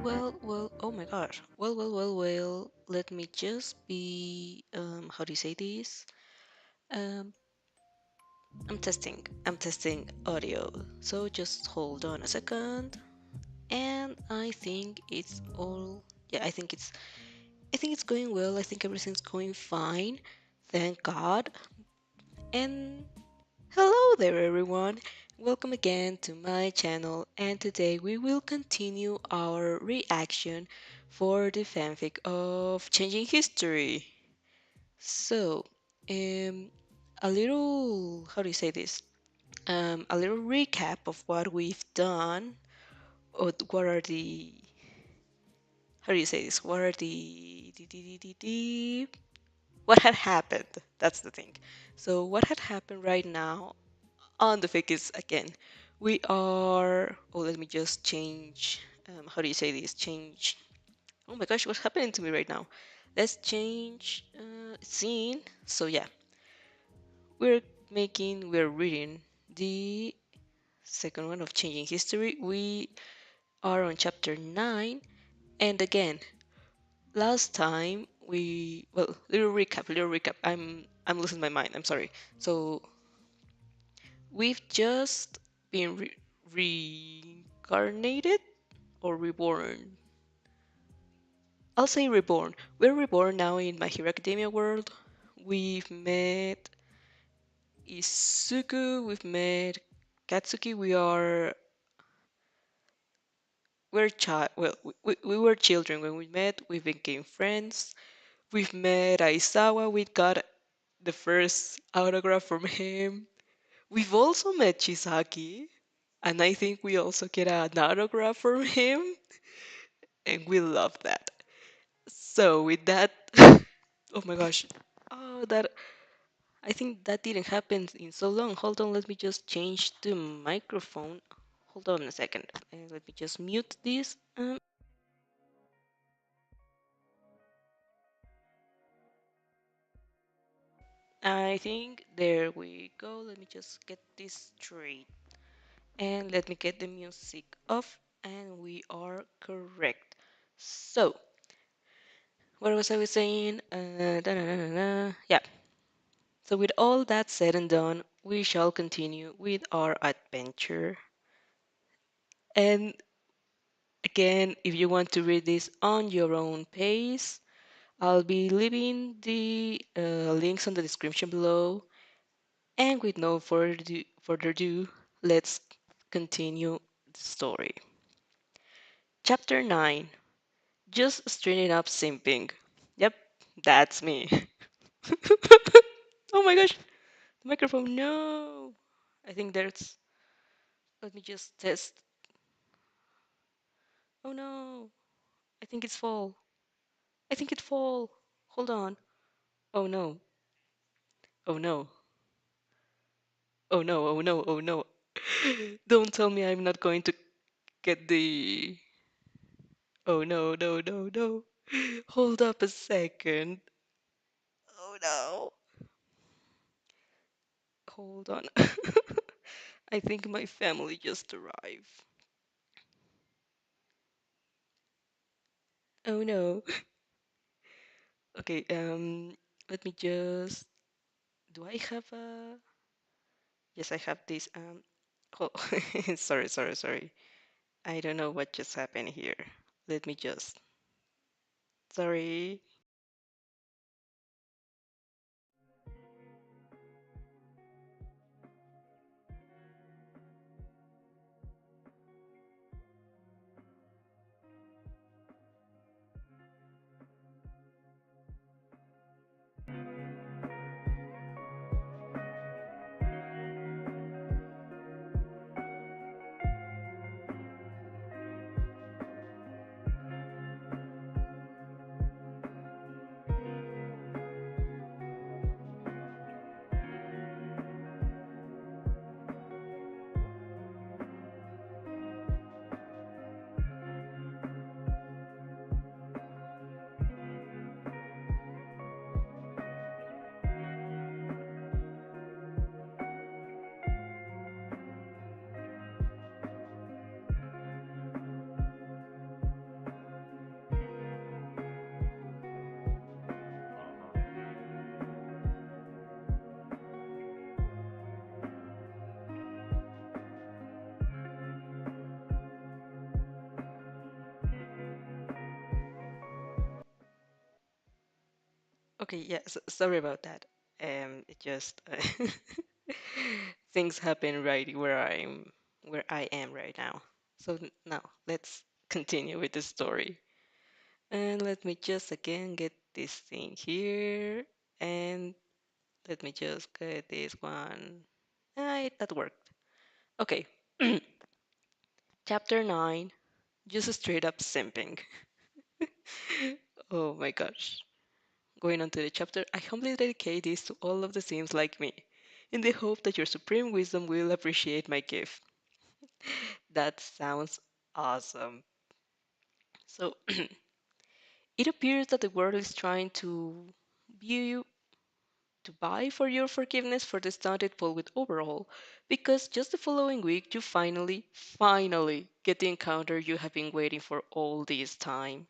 Oh my gosh. Well. Let me just be, how do you say this? Um, I'm testing audio. So just hold on a second. And I think it's all, yeah, I think it's going well. I think everything's going fine. Thank God. And hello there, everyone. Welcome again to my channel, and today we will continue our reaction for the fanfic of Changing History. So, um, a little, how do you say this? A little recap of what we've done, or what are the, how do you say this? What are the what had happened? That's the thing. So, what had happened right now on the fake is again we are, oh, let me just change, how do you say this, change, oh my gosh, what's happening to me right now? Let's change scene. So yeah, we're reading the second one of Changing History. We are on chapter 9. And again, last time we, well, little recap, I'm losing my mind, I'm sorry. So we've just been reincarnated or reborn. I'll say reborn. We're reborn now in My Hero Academia world. We've met Izuku, we've met Katsuki. We're child. Well, we were children when we met. We became friends. We've met Aizawa. We got the first autograph from him. We've also met Chisaki, and I think we also get an autograph from him, and we love that. So with that, oh my gosh, oh that I think that didn't happen in so long. Hold on, let me just change the microphone. Hold on a second. Let me just mute this. I think there we go. Let me just get this straight. And let me get the music off. And we are correct. So, what was I saying? Yeah. So, with all that said and done, we shall continue with our adventure. And again, if you want to read this on your own pace, I'll be leaving the links on the description below. And with no further ado, let's continue the story. Chapter 9. Just straight up simping. Yep, that's me. Oh my gosh, the microphone, no! I think there's. Let me just test. Oh no, I think it's full. I think it's full. Hold on. Oh no. Oh no. Oh no. Oh no. Oh no. Don't tell me I'm not going to get the. Oh no. No. No. No. Hold up a second. Oh no. Hold on. I think my family just arrived. Oh no. Okay, let me just. Do I have a. Yes, I have this. Oh, sorry. I don't know what just happened here. Let me just. Sorry. Okay, yeah, sorry about that. It just things happen right where I am right now. So now let's continue with the story. And let me just again get this thing here, and let me just get this one. That worked. Okay. Chapter 9, just straight up simping. Oh my gosh. Going on to the chapter, I humbly dedicate this to all of the Sims like me, in the hope that your supreme wisdom will appreciate my gift. That sounds awesome. So, it appears that the world is trying to view you to buy for your forgiveness for the stunted pull with overhaul, because just the following week you finally get the encounter you have been waiting for all this time.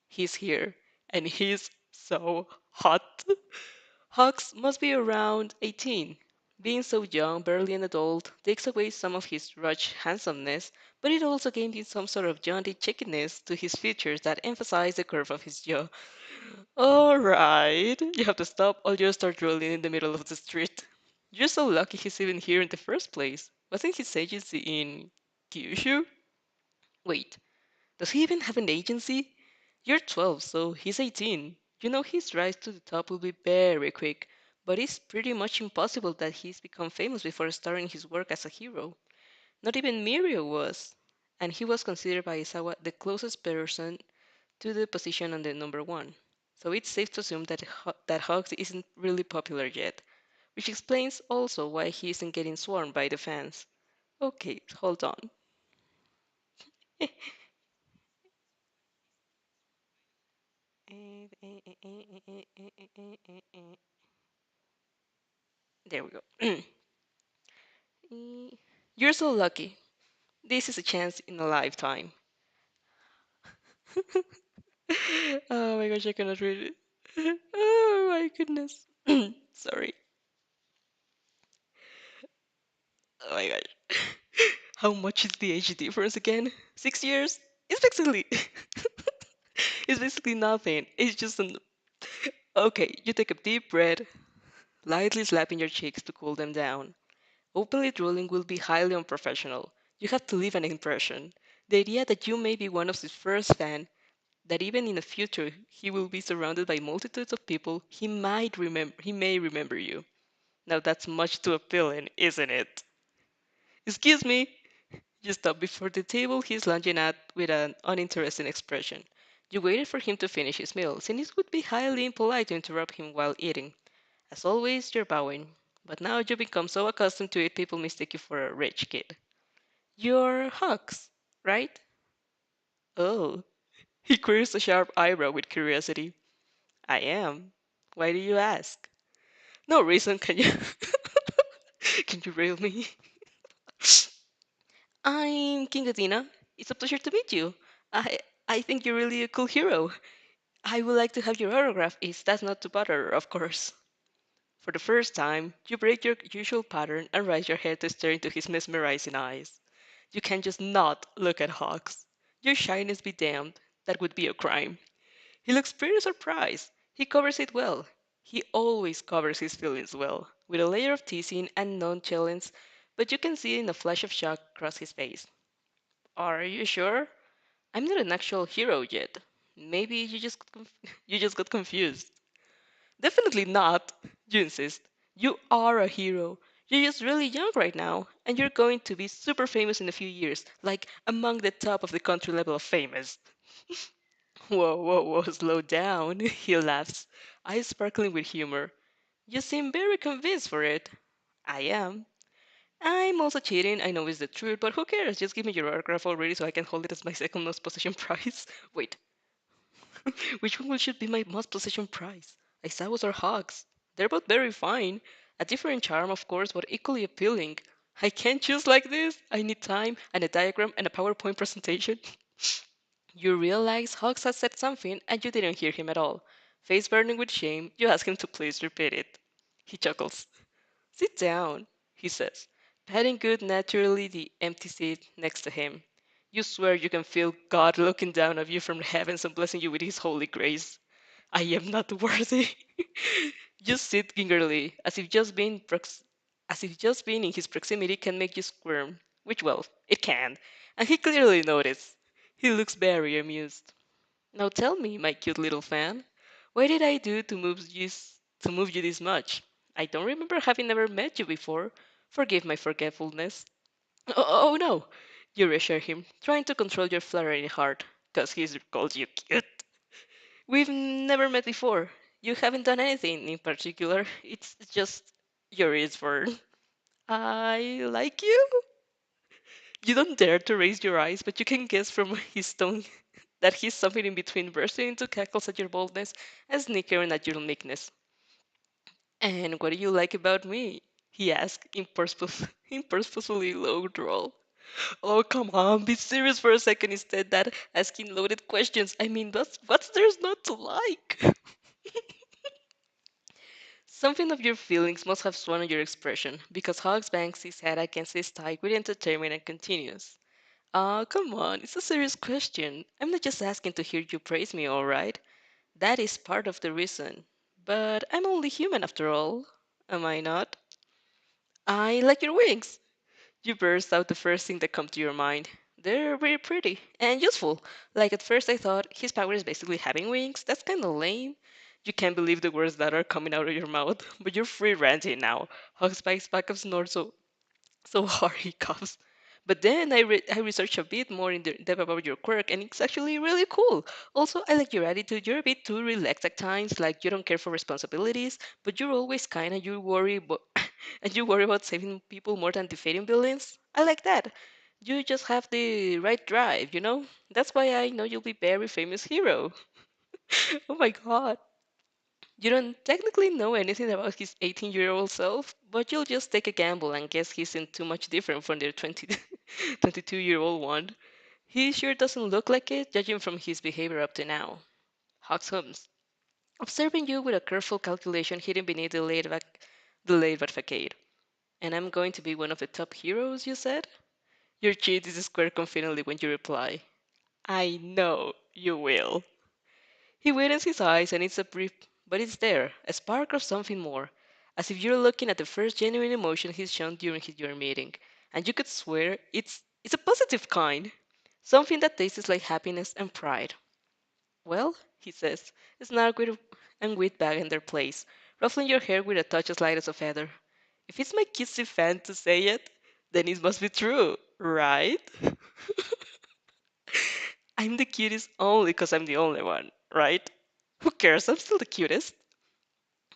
He's here, and he's so hot. Hux must be around 18. Being so young, barely an adult, takes away some of his rugged handsomeness, but it also gave him some sort of jaunty chickiness to his features that emphasize the curve of his jaw. Alright, you have to stop or you'll start rolling in the middle of the street. You're so lucky he's even here in the first place. Wasn't his agency in Kyushu? Wait, does he even have an agency? You're 12, so he's 18. You know his rise to the top will be very quick, but it's pretty much impossible that he's become famous before starting his work as a hero. Not even Mirio was. And he was considered by Isawa the closest person to the position on the number one. So it's safe to assume that Hugs isn't really popular yet, which explains also why he isn't getting swarmed by the fans. Okay, hold on. There we go. You're so lucky. This is a chance in a lifetime. Oh my gosh, I cannot read it. Oh my goodness. Sorry. Oh my gosh. How much is the age difference again? 6 years? It's basically it's basically nothing. It's just an okay, you take a deep breath, lightly slapping your cheeks to cool them down. Openly drooling will be highly unprofessional. You have to leave an impression. The idea that you may be one of his first fans, that even in the future he will be surrounded by multitudes of people he may remember you. Now that's much too appealing, isn't it? Excuse me. You stop before the table he's lunging at with an uninterested expression. You waited for him to finish his meal, since it would be highly impolite to interrupt him while eating. As always, you're bowing, but now you become so accustomed to it people mistake you for a rich kid. You're Hux, right? Oh. He queries a sharp eyebrow with curiosity. I am. Why do you ask? No reason, can you can you rail me? I'm King Adina. It's a pleasure to meet you. I I think you're really a cool hero. I would like to have your autograph if that's not too bother, of course. For the first time, you break your usual pattern and raise your head to stare into his mesmerizing eyes. You can't just not look at Hawks. Your shyness be damned. That would be a crime. He looks pretty surprised. He covers it well. He always covers his feelings well, with a layer of teasing and nonchalance, but you can see in a flash of shock across his face. Are you sure? I'm not an actual hero yet. Maybe you just got confused. Definitely not, you insist. You are a hero. You're just really young right now, and you're going to be super famous in a few years, like among the top of the country level of famous. Whoa, slow down, he laughs, eyes sparkling with humor. You seem very convinced for it. I am. I'm also cheating, I know it's the truth, but who cares? Just give me your autograph already so I can hold it as my second most possession prize. Wait, which one should be my most possession prize? Isawas or Hogs? They're both very fine. A different charm, of course, but equally appealing. I can't choose like this. I need time and a diagram and a PowerPoint presentation. You realize Hawks has said something and you didn't hear him at all. Face burning with shame, you ask him to please repeat it. He chuckles. Sit down, he says, patting good naturally the empty seat next to him. You swear you can feel God looking down at you from the heavens and blessing you with his holy grace. I am not worthy. Just sit gingerly, as if just being in his proximity can make you squirm. Which, well, it can. And he clearly noticed. He looks very amused. Now tell me, my cute little fan, what did I do to move you this much? I don't remember having ever met you before. Forgive my forgetfulness. Oh, no, you reassure him, trying to control your fluttering heart, 'cause he's called you cute. We've never met before. You haven't done anything in particular. It's just your ears for I like you. You don't dare to raise your eyes, but you can guess from his tone that he's something in between bursting into cackles at your boldness and snickering at your meekness. And what do you like about me? He asked in purposefully low drawl. Oh, come on, be serious for a second instead that asking loaded questions. I mean, what's there's not to like? Something of your feelings must have swung on your expression, because Hawks bangs his head against his thigh with entertainment and continues. Oh, come on, it's a serious question. I'm not just asking to hear you praise me, alright? That is part of the reason. But I'm only human after all. Am I not? I like your wings. You burst out the first thing that comes to your mind. They're very pretty and useful. Like at first I thought his power is basically having wings. That's kinda lame. You can't believe the words that are coming out of your mouth, but you're free ranting now. Hogspike's back of snort so hard he coughs. But then I researched a bit more in depth about your quirk, and it's actually really cool. Also, I like your attitude. You're a bit too relaxed at times, like you don't care for responsibilities, but you're always kind and you worry, and you worry about saving people more than defeating villains. I like that. You just have the right drive, you know? That's why I know you'll be very famous hero. Oh my god. You don't technically know anything about his 18-year-old self, but you'll just take a gamble and guess he isn't too much different from their 22-year-old one. He sure doesn't look like it, judging from his behavior up to now. Hawks hums, observing you with a careful calculation hidden beneath the laid-back facade. And I'm going to be one of the top heroes, you said? Your chin is squared confidently when you reply, I know you will. He widens his eyes and it's a brief, but it's there, a spark of something more, as if you're looking at the first genuine emotion he's shown during your meeting, and you could swear it's a positive kind, something that tastes like happiness and pride. Well, he says, snark with and wit back in their place, ruffling your hair with a touch as light as a feather. If it's my kissy fan to say it, then it must be true, right? I'm the cutest only 'cause I'm the only one, right? Who cares? I'm still the cutest.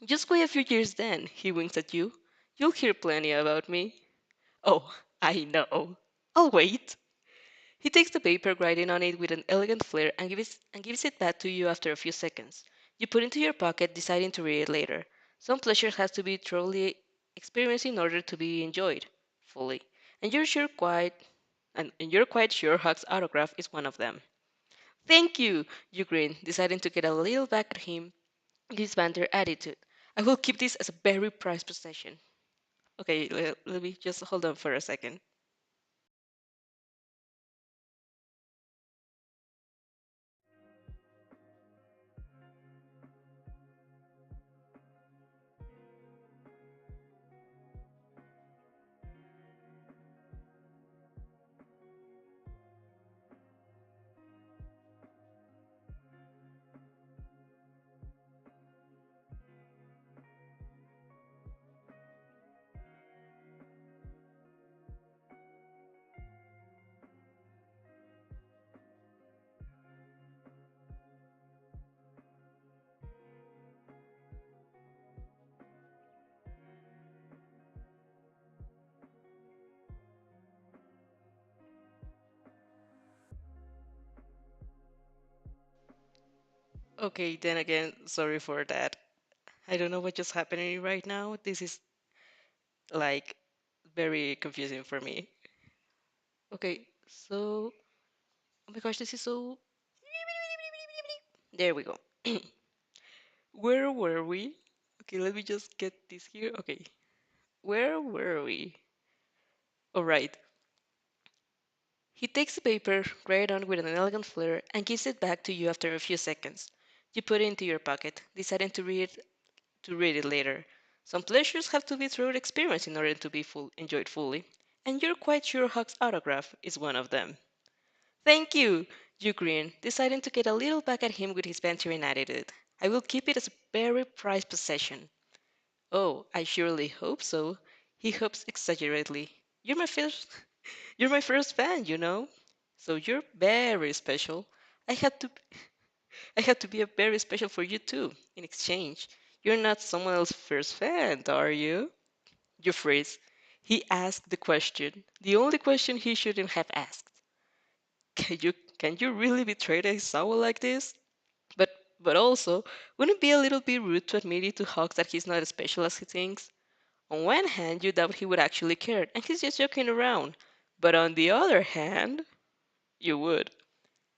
Just wait a few years then, he winks at you. You'll hear plenty about me. Oh, I know. I'll wait. He takes the paper, writing on it with an elegant flair, and gives it back to you after a few seconds. You put it into your pocket, deciding to read it later. Some pleasure has to be thoroughly experienced in order to be enjoyed fully, and you're quite sure Huck's autograph is one of them. Thank you, you grin, deciding to get a little back at him his banter attitude. I will keep this as a very prized possession. Okay, let me just hold on for a second. Okay, then again, sorry for that. I don't know what just happening right now. This is like very confusing for me. Okay, so oh my gosh, this is so. There we go. Where were we? Okay, let me just get this here. Okay, where were we? All right. He takes the paper, writes on with an elegant flair, and gives it back to you after a few seconds. You put it into your pocket, deciding to read it later. Some pleasures have to be through experience in order to be enjoyed fully, and you're quite sure Huck's autograph is one of them. Thank you, you grin, deciding to get a little back at him with his bantering attitude. I will keep it as a very prized possession. Oh, I surely hope so. He hopes exaggeratedly. You're my first fan, you know. So you're very special. I had to I had to be a very special for you too, in exchange. You're not someone else's first fan, are you? You freeze. He asked the question, the only question he shouldn't have asked. Can you really betray Aizawa like this? But but also, wouldn't it be a little bit rude to admit it to Hawks that he's not as special as he thinks? On one hand, you doubt he would actually care, and he's just joking around. But on the other hand, you would.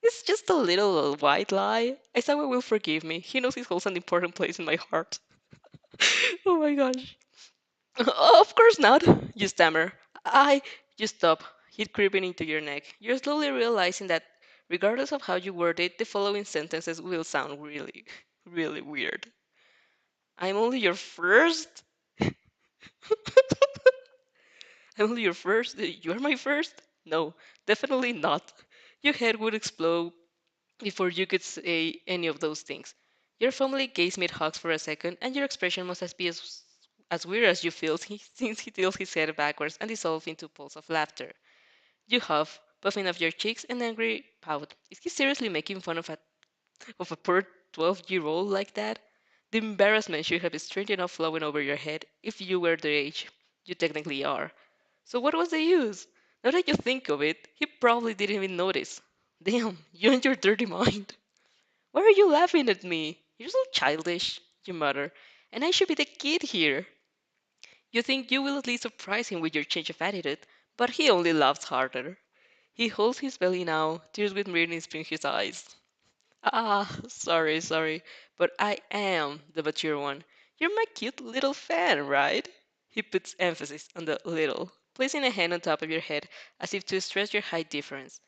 It's just a little white lie. Aizawa will forgive me. He knows he holds an important place in my heart. Oh my gosh. Of course not, you stammer. You stop. Heat creeping into your neck. You're slowly realizing that, regardless of how you word it, the following sentences will sound really, really weird. I'm only your first? I'm only your first? You're my first? No, definitely not. Your head would explode before you could say any of those things. Your family gaze mid hugs for a second, and your expression must be as weird as you feel since he tilts his head backwards and dissolves into pulse of laughter. You huff, puffing off your cheeks an angry pout. Is he seriously making fun of a poor 12-year-old like that? The embarrassment should have been straight enough flowing over your head if you were the age you technically are. So what was the use? Now that you think of it, he probably didn't even notice. Damn, you and your dirty mind. Why are you laughing at me? You're so childish, you mutter, and I should be the kid here. You think you will at least surprise him with your change of attitude, but he only laughs harder. He holds his belly now, tears with weariness in his eyes. Sorry, but I am the mature one. You're my cute little fan, right? He puts emphasis on the little, placing a hand on top of your head as if to stress your height difference.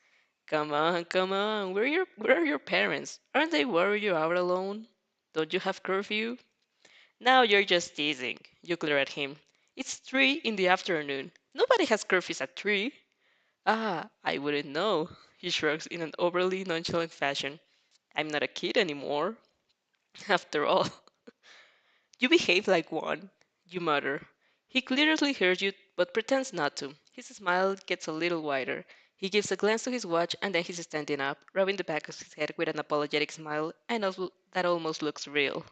Come on, where are your parents? Aren't they worried you're out alone? Don't you have curfew? Now you're just teasing. You glare at him. It's 3 in the afternoon. Nobody has curfews at 3. I wouldn't know. He shrugs in an overly nonchalant fashion. I'm not a kid anymore. After all, you behave like one, you mutter. He clearly hears you, but pretends not to. His smile gets a little wider. He gives a glance to his watch, and then he's standing up, rubbing the back of his head with an apologetic smile, and also, that almost looks real.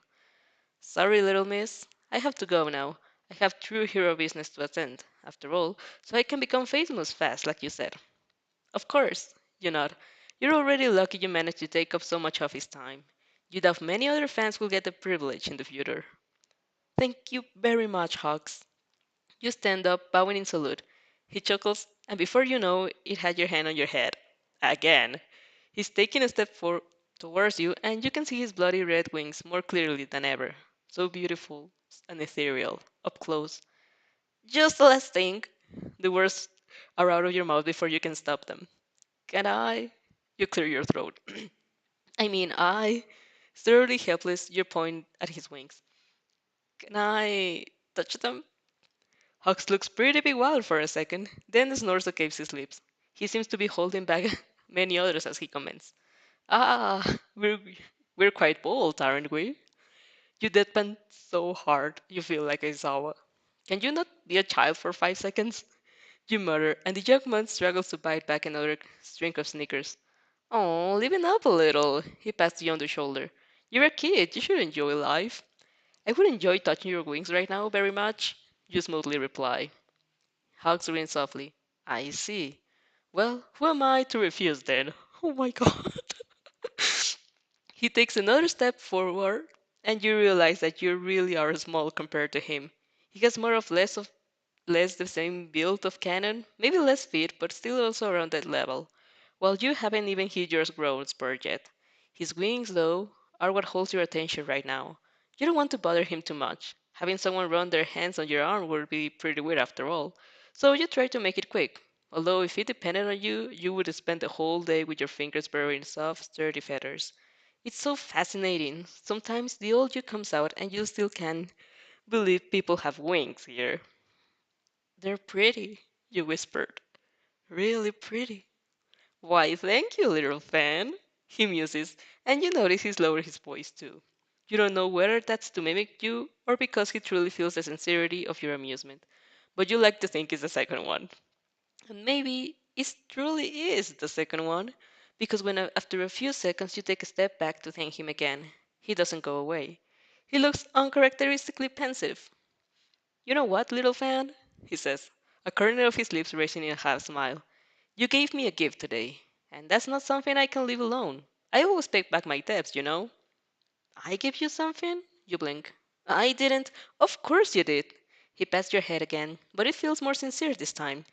Sorry, little miss. I have to go now. I have true hero business to attend, after all, so I can become famous fast, like you said. Of course, you nod. You're already lucky you managed to take up so much of his time. You doubt many other fans will get the privilege in the future. Thank you very much, Hawks. You stand up, bowing in salute. He chuckles, and before you know it, had your hand on your head. Again. He's taking a towards you, and you can see his bloody red wings more clearly than ever. So beautiful and ethereal, up close. Just the last thing. The words are out of your mouth before you can stop them. Can I? You clear your throat. I. Thoroughly helpless, you point at his wings. Can I touch them? Hux looks pretty big wild for a second, then snores against his lips. He seems to be holding back many others as he comments. Ah, we're quite bold, aren't we? You deadpan so hard you feel like Aizawa. Can you not be a child for 5 seconds? You mutter, and the young man struggles to bite back another string of sneakers. Oh, liven up a little, he pats you on the shoulder. You're a kid, you should enjoy life. I would enjoy touching your wings right now very much, you smoothly reply. Hugs grins softly. I see. Well, who am I to refuse then? Oh my god. He takes another step forward, and you realize that you really are small compared to him. He has more of less the same build of cannon, maybe less feet, but still also around that level. While you haven't even hit your growth spurt yet. His wings, though, are what holds your attention right now. You don't want to bother him too much. Having someone run their hands on your arm would be pretty weird after all. So you try to make it quick. Although if it depended on you, you would spend the whole day with your fingers burrowing soft, sturdy feathers. It's so fascinating. Sometimes the old you comes out and you still can't believe people have wings here. They're pretty, you whispered. Really pretty. Why, thank you, little fan, he muses, and you notice he's lowered his voice too. You don't know whether that's to mimic you or because he truly feels the sincerity of your amusement, but you like to think it's the second one. And maybe it truly is the second one, because when after a few seconds you take a step back to thank him again, he doesn't go away. He looks uncharacteristically pensive. You know what, little fan? He says, a corner of his lips raising in a half smile. You gave me a gift today, and that's not something I can leave alone. I always pay back my debts, you know. I gave you something? You blink. I didn't. Of course you did. He pats your head again, but it feels more sincere this time.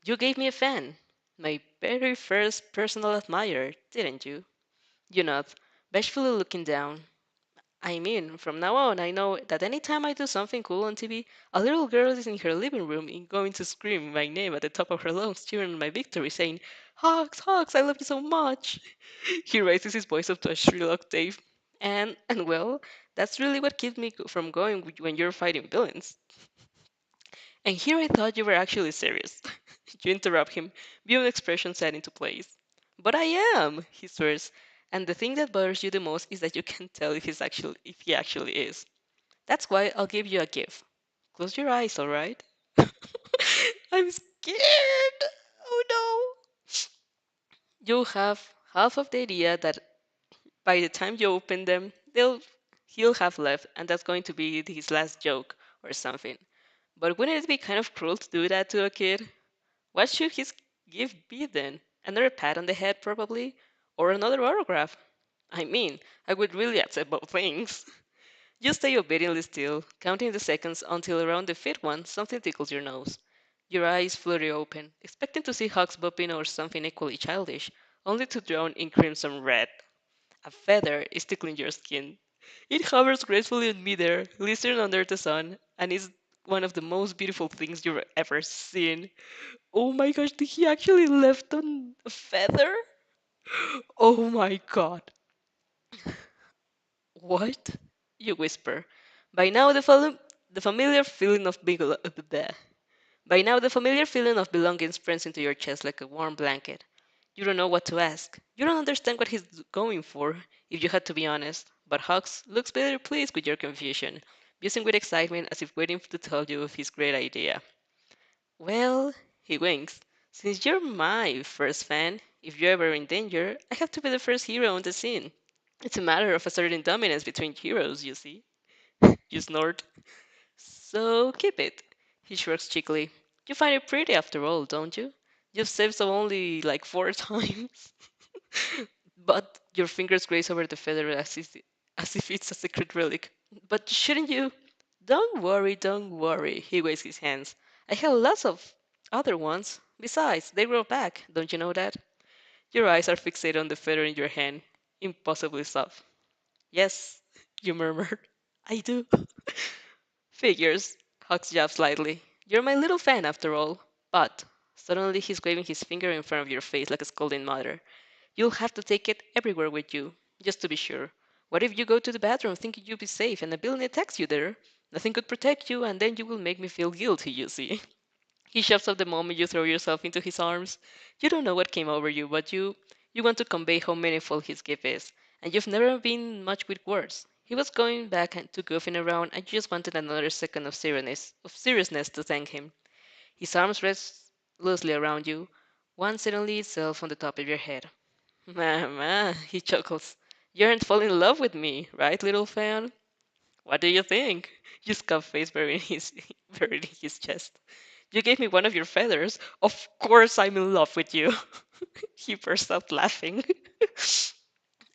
You gave me a fan. My very first personal admirer, didn't you? You nod, bashfully looking down. I mean, from now on, I know that anytime I do something cool on TV, a little girl is in her living room and going to scream my name at the top of her lungs, cheering on my victory, saying, Hugs, Hugs, I love you so much. He raises his voice up to a shrill octave. And well, that's really what keeps me from going when you're fighting villains. And here I thought you were actually serious. You interrupt him, viewing expression set into place. But I am, he swears. And the thing that bothers you the most is that you can't tell if he actually is. That's why I'll give you a gift. Close your eyes, all right? I'm scared. Oh no. You'll have half of the idea that by the time you open them, he'll have left, and that's going to be his last joke or something. But wouldn't it be kind of cruel to do that to a kid? What should his gift be then? Another pat on the head, probably? Or another autograph? I mean, I would really accept both things. You stay obediently still, counting the seconds until around the fifth one something tickles your nose. Your eyes flutter open, expecting to see Hugs bopping or something equally childish, only to drown in crimson red. A feather is tickling your skin. It hovers gracefully in midair, glistening under the sun, and is one of the most beautiful things you've ever seen. Oh my gosh, did he actually left on a feather? Oh my god. What? You whisper. By now the familiar feeling of By now the familiar feeling of belonging springs into your chest like a warm blanket. You don't know what to ask. You don't understand what he's going for, if you had to be honest. But Hawks looks very pleased with your confusion, buzzing with excitement as if waiting to tell you of his great idea. Well, he winks. Since you're my first fan, if you're ever in danger, I have to be the first hero on the scene. It's a matter of asserting dominance between heroes, you see. You snort. So keep it. He shrugs cheekily. You find it pretty after all, don't you? You've saved so only like 4 times. But your fingers graze over the feather as if it's a secret relic. But shouldn't you? Don't worry, don't worry. He waves his hands. I have lots of other ones. Besides, they grow back. Don't you know that? Your eyes are fixated on the feather in your hand, impossibly soft. Yes, you murmured. I do. Figures, Hawks jabs slightly. You're my little fan after all. But suddenly he's waving his finger in front of your face like a scolding mother. You'll have to take it everywhere with you, just to be sure. What if you go to the bathroom thinking you'll be safe and a villain attacks you there? Nothing could protect you, and then you will make me feel guilty, you see. He shoves off the moment you throw yourself into his arms. You don't know what came over you, but you want to convey how meaningful his gift is, and you've never been much with words. He was going back to goofing around, and you just wanted another second of seriousness to thank him. His arms rest loosely around you, one suddenly itself on the top of your head. Mama, he chuckles. You aren't falling in love with me, right, little fan? What do you think? You scuff face buried in his chest. You gave me one of your feathers. Of course I'm in love with you. He burst out laughing.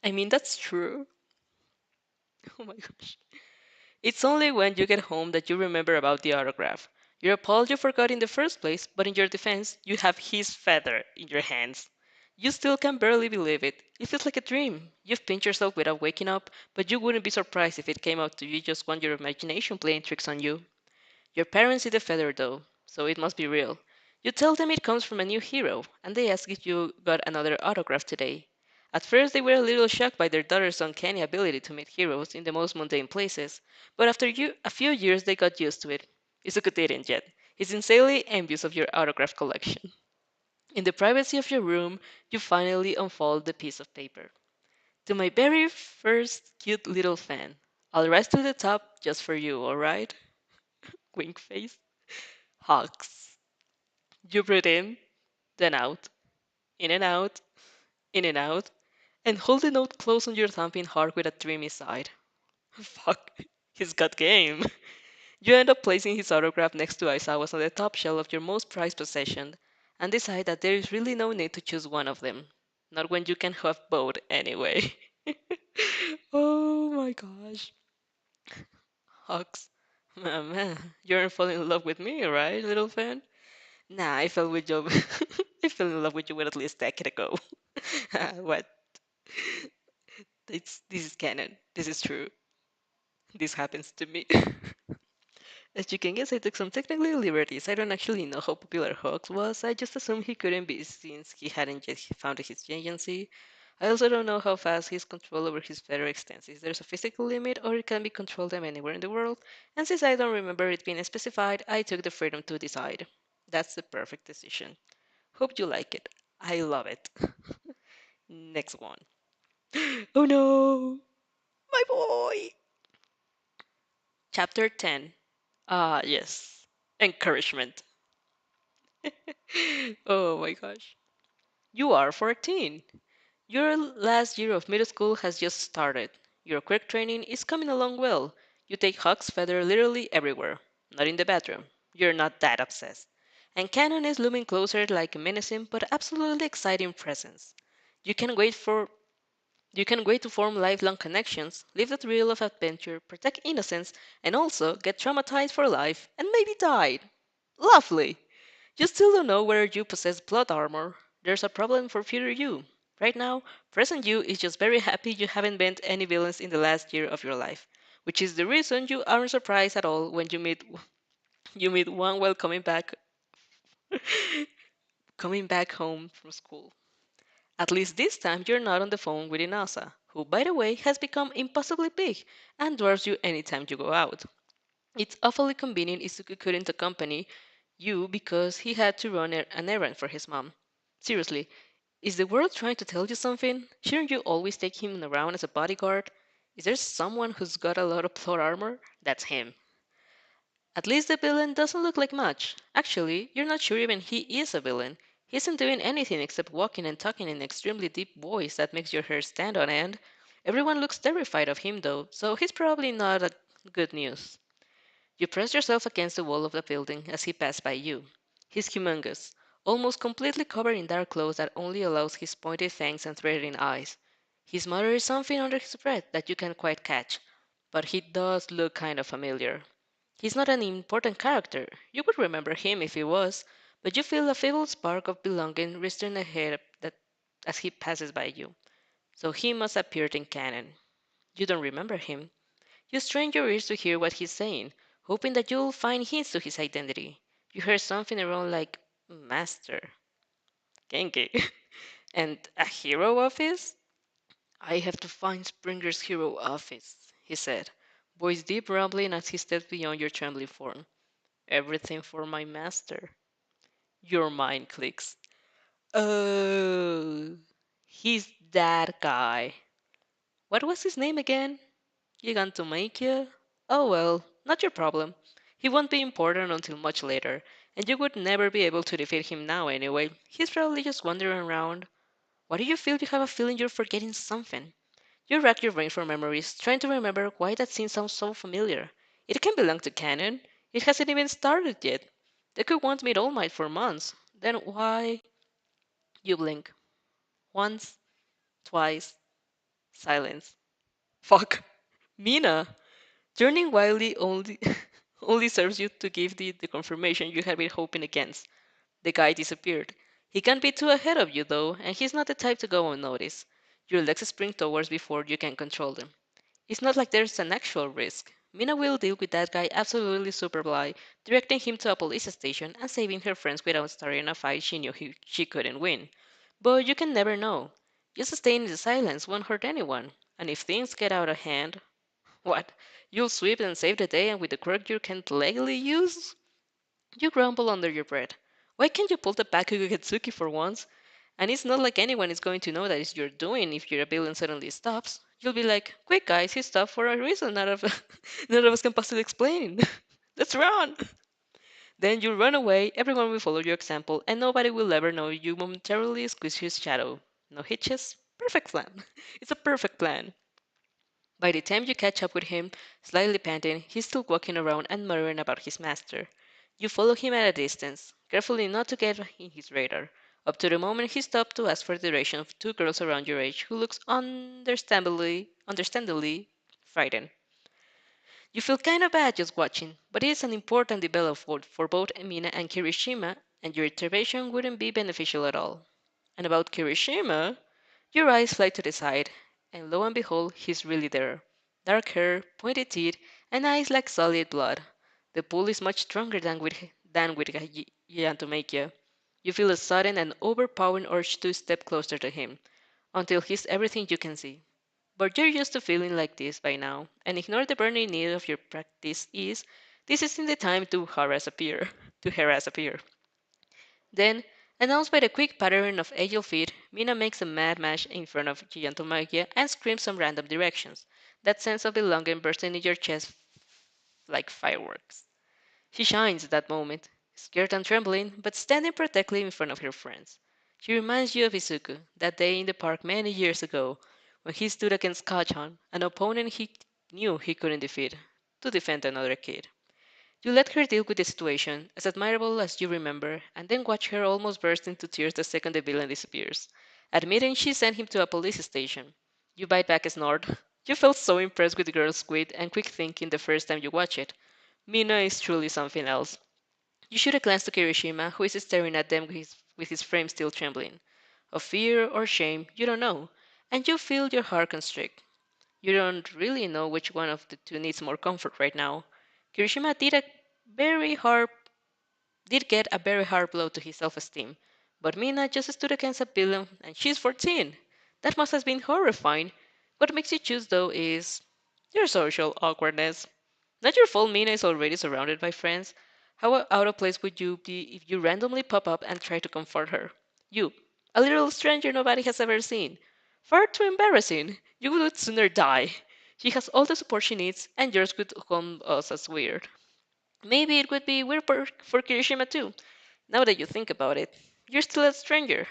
I mean, that's true. Oh my gosh. It's only when you get home that you remember about the autograph. You're appalled you forgot in the first place, but in your defense, you have his feather in your hands. You still can barely believe it. It feels like a dream. You've pinched yourself without waking up, but you wouldn't be surprised if it came out to you just want your imagination playing tricks on you. Your parents see the feather though, so it must be real. You tell them it comes from a new hero, and they ask if you got another autograph today. At first, they were a little shocked by their daughter's uncanny ability to meet heroes in the most mundane places, but after a few years, they got used to it. Izuku didn't yet. He's insanely envious of your autograph collection. In the privacy of your room, you finally unfold the piece of paper. To my very first cute little fan. I'll rise to the top just for you, alright? Wink face. Hugs. You breathe in, then out, in and out, in and out, and hold the note close on your thumping heart with a dreamy sigh. Fuck, he's got game. You end up placing his autograph next to Aizawa's on the top shelf of your most prized possession, and decide that there is really no need to choose one of them. Not when you can have both anyway. Oh my gosh. Hugs. Man, you're falling in love with me, right, little fan? Nah, I fell with you. I fell in love with you at least a decade ago. What? This is canon. This is true. This happens to me. As you can guess, I took some technical liberties. I don't actually know how popular Hawks was. I just assumed he couldn't be since he hadn't yet found his agency. I also don't know how fast his control over his feather extends. Is there a physical limit, or it can be controlled them anywhere in the world? And since I don't remember it being specified, I took the freedom to decide. That's the perfect decision. Hope you like it. I love it. Next one. Oh no! My boy! Chapter 10. Ah, yes. Encouragement. Oh my gosh. You are 14. Your last year of middle school has just started. Your quick training is coming along well. You take Huck's feather literally everywhere. Not in the bathroom. You're not that obsessed. And Cannon is looming closer like a menacing but absolutely exciting presence. You can wait for you can wait to form lifelong connections, live the thrill of adventure, protect innocence, and also get traumatized for life and maybe die. Lovely! You still don't know whether you possess blood armor. There's a problem for future you. Right now, present you is just very happy you haven't met any villains in the last year of your life, which is the reason you aren't surprised at all when you meet one while coming back home from school. At least this time you're not on the phone with Inasa, who by the way has become impossibly big and dwarfs you anytime you go out. It's awfully convenient Izuku couldn't accompany you because he had to run an errand for his mom. Seriously, is the world trying to tell you something? Shouldn't you always take him around as a bodyguard? Is there someone who's got a lot of plot armor? That's him. At least the villain doesn't look like much. Actually, you're not sure even he is a villain. He isn't doing anything except walking and talking in an extremely deep voice that makes your hair stand on end. Everyone looks terrified of him though, so he's probably not a good news. You press yourself against the wall of the building as he passes by you. He's humongous, almost completely covered in dark clothes that only allows his pointed fangs and threatening eyes. His mutters something under his breath that you can't quite catch, but he does look kind of familiar. He's not an important character. You would remember him if he was, but you feel a feeble spark of belonging return ahead that as he passes by you. So he must have appeared in canon. You don't remember him. You strain your ears to hear what he's saying, hoping that you'll find hints to his identity. You hear something around like Master, Genki, and a hero office? I have to find Springer's hero office, he said, voice deep rumbling as he stepped beyond your trembling form. Everything for my master. Your mind clicks. Oh, he's that guy. What was his name again? Gigantomachia? Oh well, not your problem. He won't be important until much later, and you would never be able to defeat him now anyway. He's probably just wandering around. Why do you feel you have a feeling you're forgetting something? You rack your brain for memories, trying to remember why that scene sounds so familiar. It can belong to canon. It hasn't even started yet. They could want me All Might for months. Then why? You blink. Once, twice, silence. Fuck. Mina! Turning wildly only only serves you to give the confirmation you had been hoping against. The guy disappeared. He can't be too ahead of you though, and he's not the type to go unnoticed. Your legs spring towards before you can control them. It's not like there's an actual risk. Mina will deal with that guy absolutely superbly, directing him to a police station and saving her friends without starting a fight she knew she couldn't win. But you can never know. Just staying in the silence won't hurt anyone. And if things get out of hand, what? You'll sweep and save the day and with the quirk you can't legally use? You grumble under your breath. Why can't you pull the Bakugo Getsuki for once? And it's not like anyone is going to know that it's you're doing if your villain suddenly stops. You'll be like, quick guys, he stopped for a reason none of us can possibly explain. Let's run! Then you'll run away, everyone will follow your example, and nobody will ever know you momentarily squeeze his shadow. No hitches? Perfect plan. It's a perfect plan. By the time you catch up with him, slightly panting, he's still walking around and muttering about his master. You follow him at a distance, carefully not to get in his radar, up to the moment he stopped to ask for the direction of two girls around your age who looks understandably frightened. You feel kind of bad just watching, but it is an important development for both Mina and Kirishima, and your intervention wouldn't be beneficial at all. And about Kirishima, your eyes fly to the side, and lo and behold, he's really there. Dark hair, pointed teeth, and eyes like solid blood. The pull is much stronger than with Gigantomachia. You feel a sudden and overpowering urge to step closer to him, until he's everything you can see. But you're used to feeling like this by now, and ignore the burning need of your practice is this isn't the time to harass appear. Then, announced by the quick pattering of agile feet, Mina makes a mad mash in front of Gigantomachia and screams some random directions. That sense of belonging bursting in your chest like fireworks. She shines at that moment, scared and trembling, but standing protectively in front of her friends. She reminds you of Izuku, that day in the park many years ago, when he stood against Kachan, an opponent he knew he couldn't defeat, to defend another kid. You let her deal with the situation, as admirable as you remember, and then watch her almost burst into tears the second the villain disappears, admitting she sent him to a police station. You bite back a snort. You felt so impressed with the girl's wit and quick thinking the first time you watch it. Mina is truly something else. You shoot a glance to Kirishima, who is staring at them with his frame still trembling. Of fear or shame, you don't know, and you feel your heart constrict. You don't really know which one of the two needs more comfort right now. Kirishima very hard did get a very hard blow to his self-esteem, but Mina just stood against a villain and she's 14. That must have been horrifying. What makes you choose though is your social awkwardness. Not your fault Mina is already surrounded by friends. How out of place would you be if you randomly pop up and try to comfort her? You, a little stranger nobody has ever seen. Far too embarrassing. You would sooner die. She has all the support she needs, and yours could come us as weird. Maybe it would be weird for Kirishima too, now that you think about it. You're still a stranger,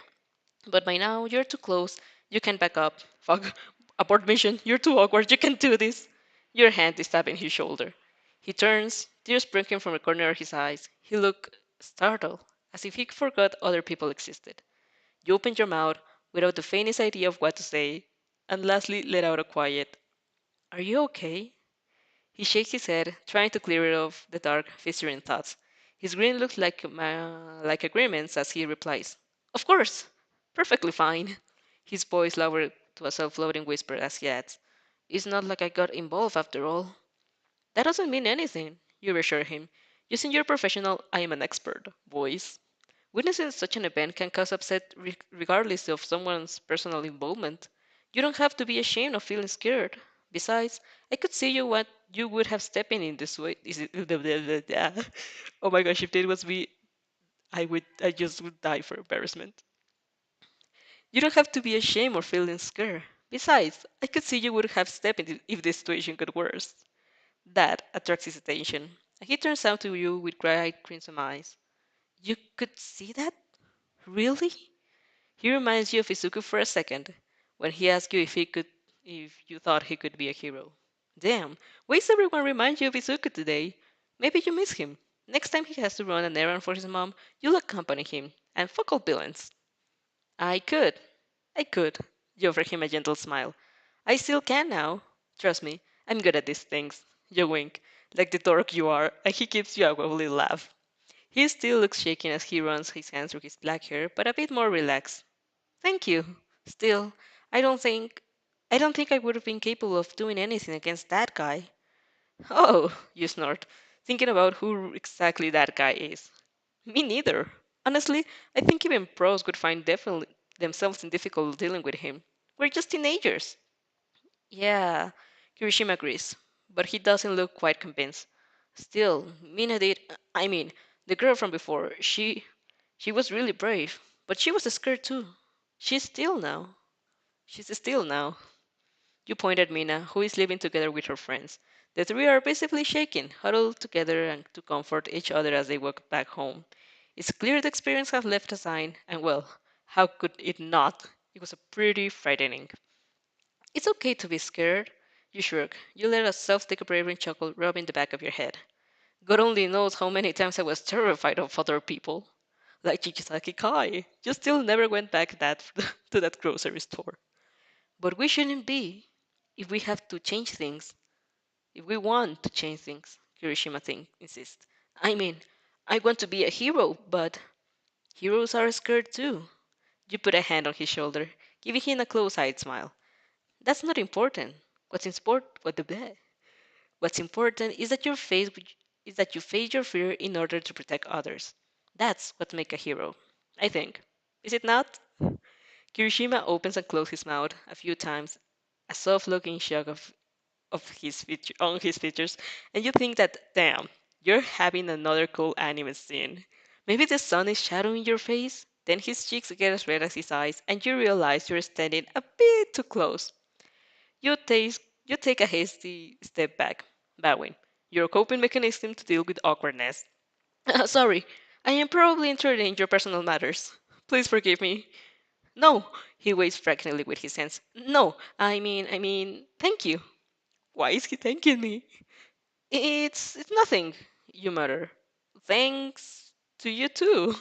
but by now you're too close. You can back up. Fuck. Abort mission. You're too awkward. You can't do this. Your hand is tapping his shoulder. He turns, tears sprinkling from the corner of his eyes. He looked startled, as if he forgot other people existed. You open your mouth without the faintest idea of what to say, and lastly let out a quiet, "Are you okay?" He shakes his head, trying to clear it of the dark, festering thoughts. His grin looks like agreements as he replies, "Of course! Perfectly fine!" His voice lowered to a self-loathing whisper as he adds, "It's not like I got involved after all." "That doesn't mean anything," you reassure him, using your professional "I am an expert" voice. Witnessing such an event can cause upset regardless of someone's personal involvement. You don't have to be ashamed of feeling scared. Besides, I could see what you would have stepping in this way. Is it, oh my gosh, if it was me, I just would die for embarrassment. You don't have to be ashamed or feeling scared. Besides, I could see you would have stepped in if the situation got worse. That attracts his attention, and he turns out to you with bright crimson eyes. You could see that? Really? He reminds you of Izuku for a second, when he asked you if you thought he could be a hero. Damn, why does everyone remind you of Izuku today? Maybe you miss him. Next time he has to run an errand for his mom, you'll accompany him, and fuck all villains. I could. I could. You offer him a gentle smile. I still can now. Trust me, I'm good at these things. You wink, like the dork you are, and he gives you a wobbly laugh. He still looks shaken as he runs his hands through his black hair, but a bit more relaxed. Thank you. Still, I don't think I don't think I would have been capable of doing anything against that guy. Oh, you snort, thinking about who exactly that guy is. Me neither. Honestly, I think even pros would find definitely themselves in difficult dealing with him. We're just teenagers. Yeah, Kirishima agrees, but he doesn't look quite convinced. Still, I mean, the girl from before, she was really brave, but she was scared too. She's still now. She's still now. You point at Mina, who is living together with her friends. The three are basically shaking, huddled together and to comfort each other as they walk back home. It's clear the experience has left a sign, and well, how could it not? It was a pretty frightening. It's okay to be scared. You shrug. You let a self-deprecating chuckle rub in the back of your head. God only knows how many times I was terrified of other people. Like Chikisaki Kai. You still never went back to that grocery store. But we shouldn't be. If we have to change things, if we want to change things, Kirishima thing insists. I mean, I want to be a hero, but heroes are scared too. You put a hand on his shoulder, giving him a close-eyed smile. That's not important. What's important is that you face your fear in order to protect others. That's what makes a hero, I think. Is it not? Kirishima opens and closes his mouth a few times, a soft looking shock on his features, and you think that, damn, you're having another cool anime scene. Maybe the sun is shadowing your face? Then his cheeks get as red as his eyes, and you realize you're standing a bit too close. You take a hasty step back, bowing. Your coping mechanism to deal with awkwardness. Sorry, I am probably intruding in your personal matters. Please forgive me. No, he waves frantically with his hands. No, thank you. Why is he thanking me? It's nothing, you mutter. Thanks to you too.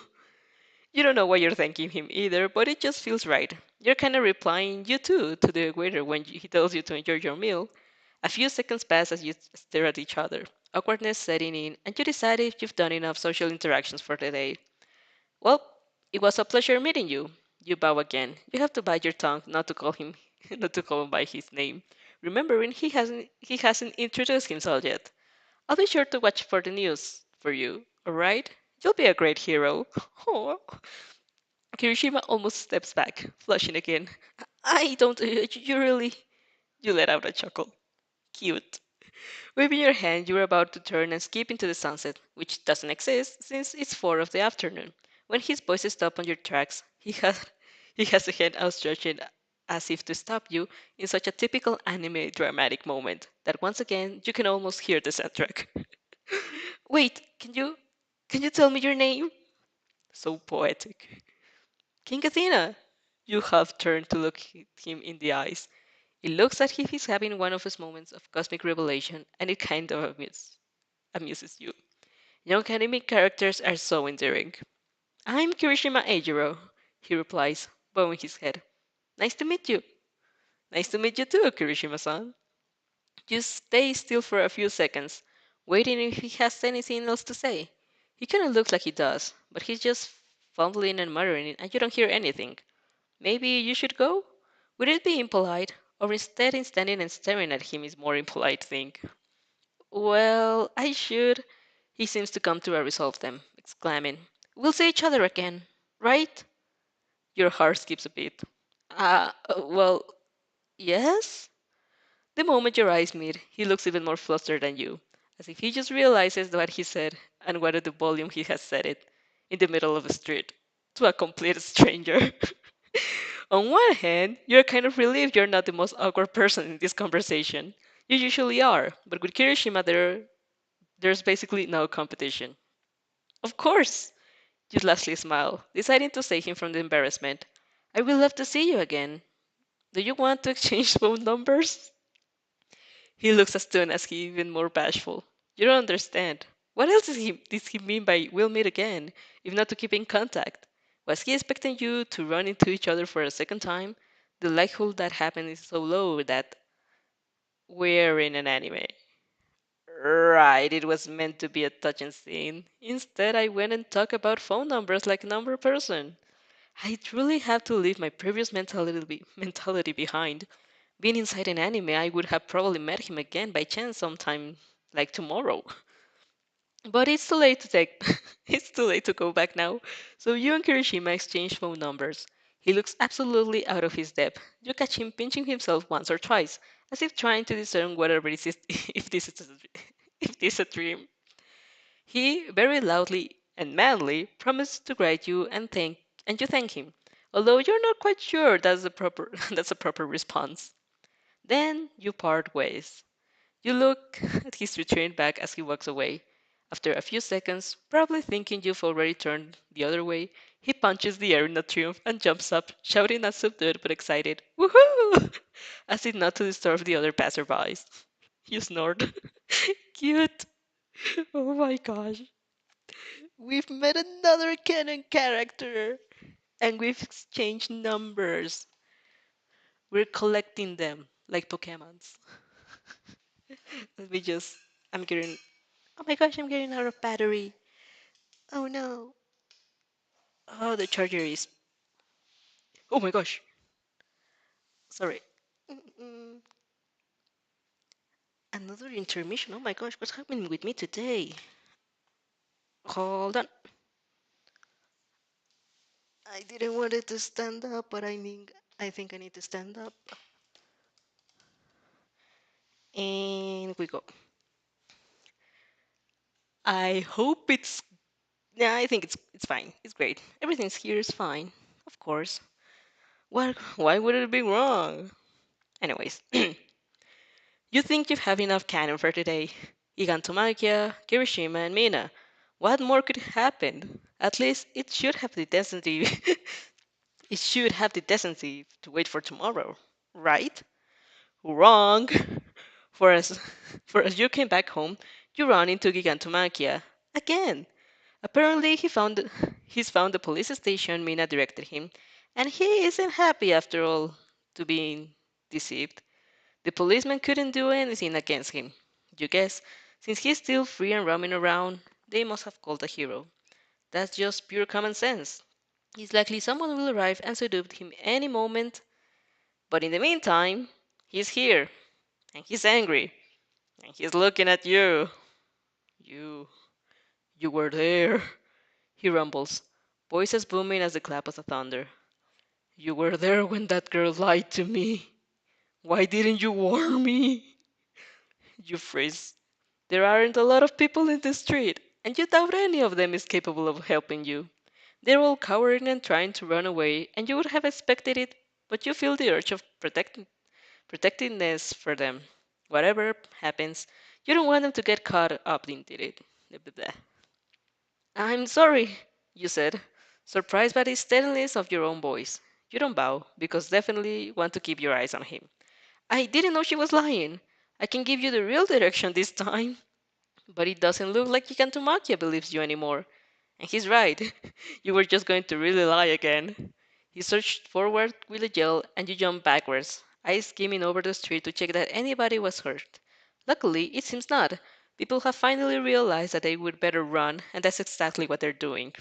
You don't know why you're thanking him either, but it just feels right. You're kind of replying you too to the waiter when he tells you to enjoy your meal. A few seconds pass as you stare at each other, awkwardness setting in, and you decide if you've done enough social interactions for the day. Well, it was a pleasure meeting you. You bow again. You have to bite your tongue not to call him not to call him by his name, remembering he hasn't introduced himself yet. I'll be sure to watch for the news for you, alright? You'll be a great hero. Oh. Kirishima almost steps back, flushing again. I don't. You really. You let out a chuckle. Cute. Waving your hand, you're about to turn and skip into the sunset, which doesn't exist since it's 4 of the afternoon. When his voice stops on your tracks, he has a hand outstretched as if to stop you in such a typical anime dramatic moment that once again you can almost hear the soundtrack. Wait, can you tell me your name? So poetic. King Athena! You half turn to look him in the eyes. It looks as if he's having one of his moments of cosmic revelation, and it kind of amuses you. Young anime characters are so endearing. I'm Kirishima Eijiro, he replies, bowing his head. Nice to meet you. Nice to meet you too, Kirishima-san. You stay still for a few seconds, waiting if he has anything else to say. He kinda looks like he does, but he's just fumbling and muttering, and you don't hear anything. Maybe you should go? Would it be impolite? Or instead, in standing and staring at him is more impolite thing? Well, I should. He seems to come to a resolve then, exclaiming, we'll see each other again, right? Your heart skips a beat. Well, yes? The moment your eyes meet, he looks even more flustered than you, as if he just realizes what he said and what at the volume he has said it, in the middle of the street, to a complete stranger. On one hand, you're kind of relieved you're not the most awkward person in this conversation. You usually are, but with Kirishima there's basically no competition. Of course! You lastly smile, deciding to save him from the embarrassment. I would love to see you again. Do you want to exchange phone numbers? He looks as stern as he even more bashful. You don't understand. What else does he mean by we'll meet again, if not to keep in contact? Was he expecting you to run into each other for a second time? The likelihood that happened is so low that we're in an anime. Right, it was meant to be a touching scene. Instead, I went and talked about phone numbers like a number person. I truly have to leave my previous mentality behind. Being inside an anime, I would have probably met him again by chance sometime, like tomorrow. But it's too late to take. It's too late to go back now. So you and Kirishima exchange phone numbers. He looks absolutely out of his depth. You catch him pinching himself once or twice, as if trying to discern whether this is, if this is a, if this is a dream. He very loudly and madly promises to guide you and you thank him, although you're not quite sure that's the proper that's a proper response. Then you part ways. You look at his retreating back as he walks away. After a few seconds, probably thinking you've already turned the other way, he punches the air in a triumph and jumps up, shouting a subdued but excited, "Woohoo!" as if not to disturb the other passerbys. You snort. Cute. Oh my gosh. We've met another canon character, and we've exchanged numbers. We're collecting them like Pokemons. Let me just. I'm getting. Oh my gosh, I'm getting out of battery. Oh no. Oh, the charger is. Oh my gosh. Sorry. Mm-mm. Another intermission. Oh my gosh, what's happening with me today? Hold on. I didn't want it to stand up, but I think I need to stand up. And we go. I hope it's. Yeah, I think it's fine. It's great. Everything's here is fine. Of course. What? Why would it be wrong? Anyways, you think you've had enough canon for today? Gigantomachia, Kirishima, and Mina. What more could happen? At least it should have the decency. It should have the decency to wait for tomorrow, right? Wrong. For as for as you came back home, you ran into Gigantomachia again. Apparently, he's found the police station Mina directed him, and he isn't happy after all to being deceived. The policeman couldn't do anything against him. You guess, since he's still free and roaming around, they must have called a hero. That's just pure common sense. It's likely someone will arrive and subdue him any moment, but in the meantime, he's here, and he's angry, and he's looking at you. You, you were there, he rumbles, voice as booming as the clap of the thunder. You were there when that girl lied to me. Why didn't you warn me? You freeze. There aren't a lot of people in the street, and you doubt any of them is capable of helping you. They're all cowering and trying to run away, and you would have expected it, but you feel the urge of protectiveness for them. Whatever happens, you don't want them to get caught up in it. Blah, blah, blah. I'm sorry, you said, surprised by the steadiness of your own voice. You don't bow, because definitely want to keep your eyes on him. I didn't know she was lying. I can give you the real direction this time. But it doesn't look like Gigantomachia believes you anymore. And he's right. You were just going to really lie again. He surged forward with a yell, and you jumped backwards, eyes skimming over the street to check that anybody was hurt. Luckily, it seems not. People have finally realized that they would better run, and that's exactly what they're doing.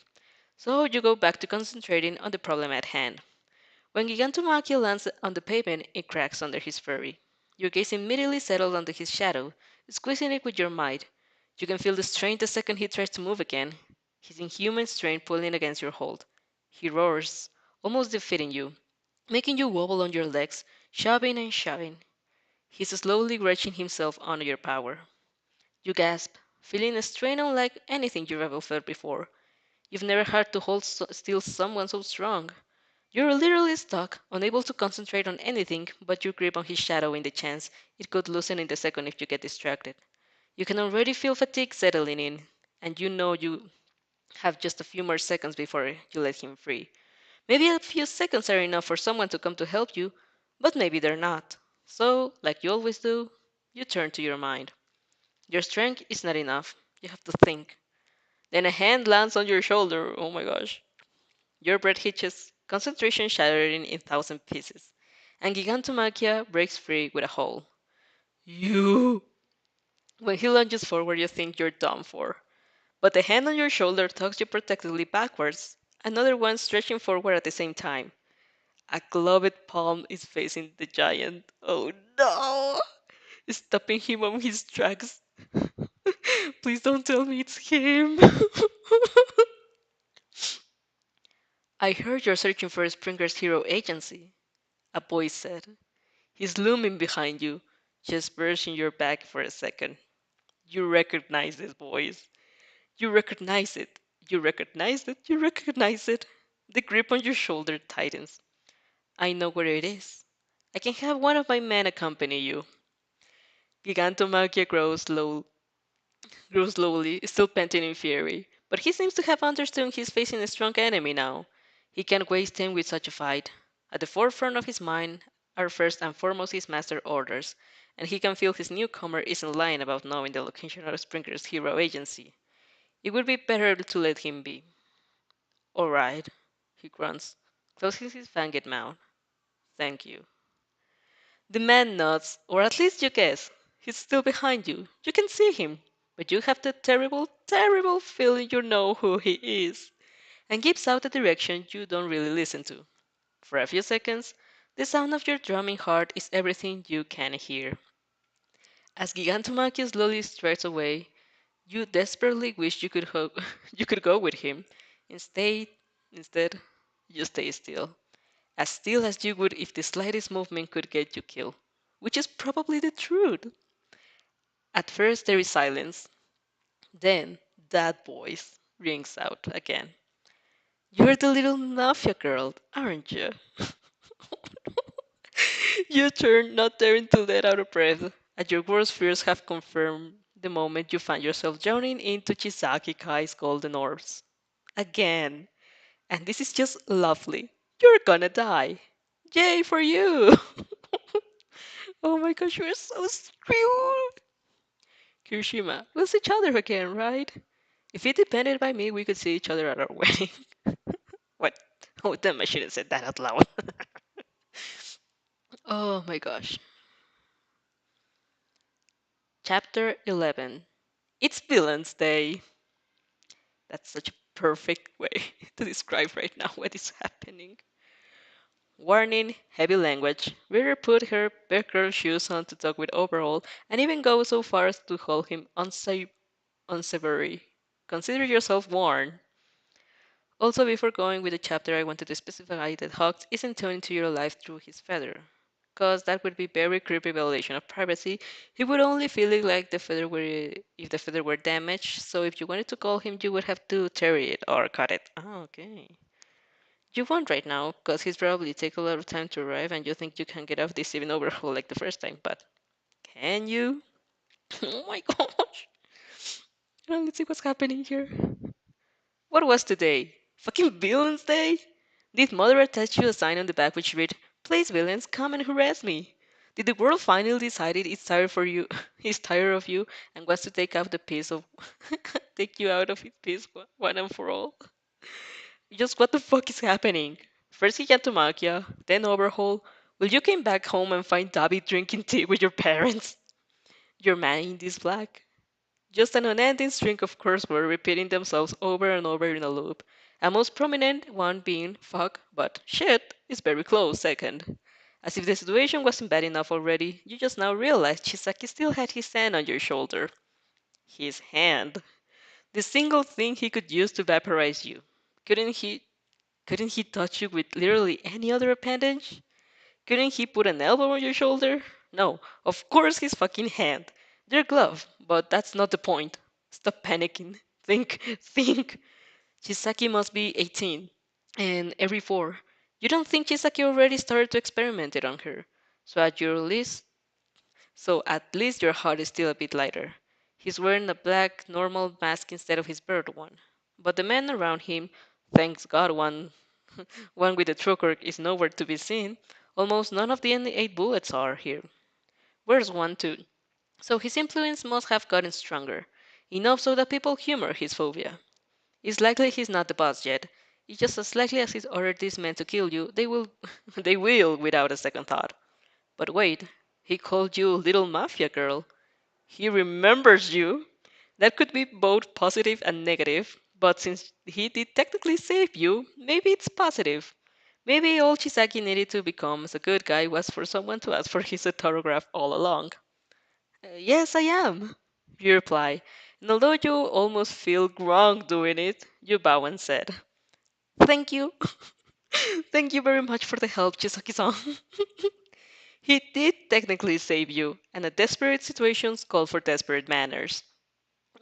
So you go back to concentrating on the problem at hand. When Gigantomachia lands on the pavement, it cracks under his fury. Your gaze immediately settles onto his shadow, squeezing it with your might. You can feel the strain the second he tries to move again, his inhuman strain pulling against your hold. He roars, almost defeating you, making you wobble on your legs, shoving and shoving. He's slowly wrenching himself under your power. You gasp, feeling a strain unlike anything you've ever felt before. You've never had to hold still someone so strong. You're literally stuck, unable to concentrate on anything but your grip on his shadow in the chance it could loosen in the second if you get distracted. You can already feel fatigue settling in, and you know you have just a few more seconds before you let him free. Maybe a few seconds are enough for someone to come to help you, but maybe they're not. So, like you always do, you turn to your mind. Your strength is not enough. You have to think. Then a hand lands on your shoulder. Oh my gosh. Your breath hitches, concentration shattering in thousand pieces, and Gigantomachia breaks free with a howl. You! When he lunges forward, you think you're done for. But the hand on your shoulder tugs you protectively backwards, another one stretching forward at the same time. A gloved palm is facing the giant. Oh no! Stopping him on his tracks. Please don't tell me it's him. I heard you're searching for a Springer's Hero agency, a voice said. He's looming behind you, just brushing your back for a second. You recognize this voice. You recognize it. You recognize it. You recognize it. The grip on your shoulder tightens. I know where it is. I can have one of my men accompany you. Gigantomachia grows slowly, still panting in fury. But he seems to have understood he's facing a strong enemy now. He can't waste time with such a fight. At the forefront of his mind are first and foremost his master orders, and he can feel his newcomer isn't lying about knowing the location of Springer's hero agency. It would be better to let him be. All right, he grunts, closing his fanged mouth. Thank you. The man nods, or at least you guess. He's still behind you. You can see him, but you have the terrible, terrible feeling you know who he is, and gives out a direction you don't really listen to. For a few seconds, the sound of your drumming heart is everything you can hear. As Gigantomachia slowly strides away, you desperately wish you could you could go with him. Instead, instead, you stay still as you would if the slightest movement could get you killed, which is probably the truth. At first, there is silence. Then, that voice rings out again. You're the little mafia girl, aren't you? You turn, not daring to let out a breath, as your worst fears have confirmed the moment you find yourself drowning into Chisaki Kai's golden orbs. Again. And this is just lovely. You're gonna die. Yay for you! Oh my gosh, you're so cute! Kirishima, we'll see each other again, right? If it depended by me, we could see each other at our wedding. What? Oh, damn, I should have said that out loud. Oh my gosh. Chapter 11. It's Villain's Day. That's such a perfect way to describe right now what is happening. Warning, heavy language. Reader put her big girl shoes on to talk with Overhaul and even go so far as to call him unsavory. Consider yourself warned. Also, before going with the chapter, I wanted to specify that Hawks isn't tuned into your life through his feather. Cause that would be very creepy violation of privacy. He would only feel it like the feather were if the feather were damaged, so if you wanted to call him you would have to tear it or cut it. Oh, okay. You won't right now, because he's probably take a lot of time to arrive and you think you can get off this even overhaul like the first time, but can you? Oh my gosh. Well, let's see what's happening here. What was today? Fucking Villains Day? Did Mother attach you a sign on the back which read, Please villains, come and harass me? Did the world finally decided it's tired for you it's tired of you and wants to take out the piece of take you out of its piece one and for all? Just what the fuck is happening? First Gigantomachia, then Overhaul. Will you came back home and find Dobby drinking tea with your parents? Your man in this black? Just an unending string of curse words repeating themselves over and over in a loop. A most prominent one being fuck, but shit is very close second. As if the situation wasn't bad enough already, you just now realized Chisaki still had his hand on your shoulder. His hand. The single thing he could use to vaporize you. Couldn't he couldn't he touch you with literally any other appendage? Couldn't he put an elbow on your shoulder? No, of course his fucking hand. Their glove, but that's not the point. Stop panicking. Think. Chisaki must be 18, and every 4. You don't think Chisaki already started to experiment it on her? So at your least, so at least your heart is still a bit lighter. He's wearing a black normal mask instead of his bird one. But the men around him, thanks God one with the trucker is nowhere to be seen. Almost none of the N8 bullets are here. Where's one too? So his influence must have gotten stronger. Enough so that people humor his phobia. It's likely he's not the boss yet. It's just as likely as he's ordered these men to kill you, they will they will without a second thought. But wait, he called you little mafia girl. He remembers you. That could be both positive and negative, but since he did technically save you, maybe it's positive. Maybe all Chisaki needed to become as a good guy was for someone to ask for his autograph all along. Yes, I am, you reply, and although you almost feel wrong doing it, you bow and said, Thank you. Thank you very much for the help, Chisaki-san. He did technically save you, and a desperate situations call for desperate manners.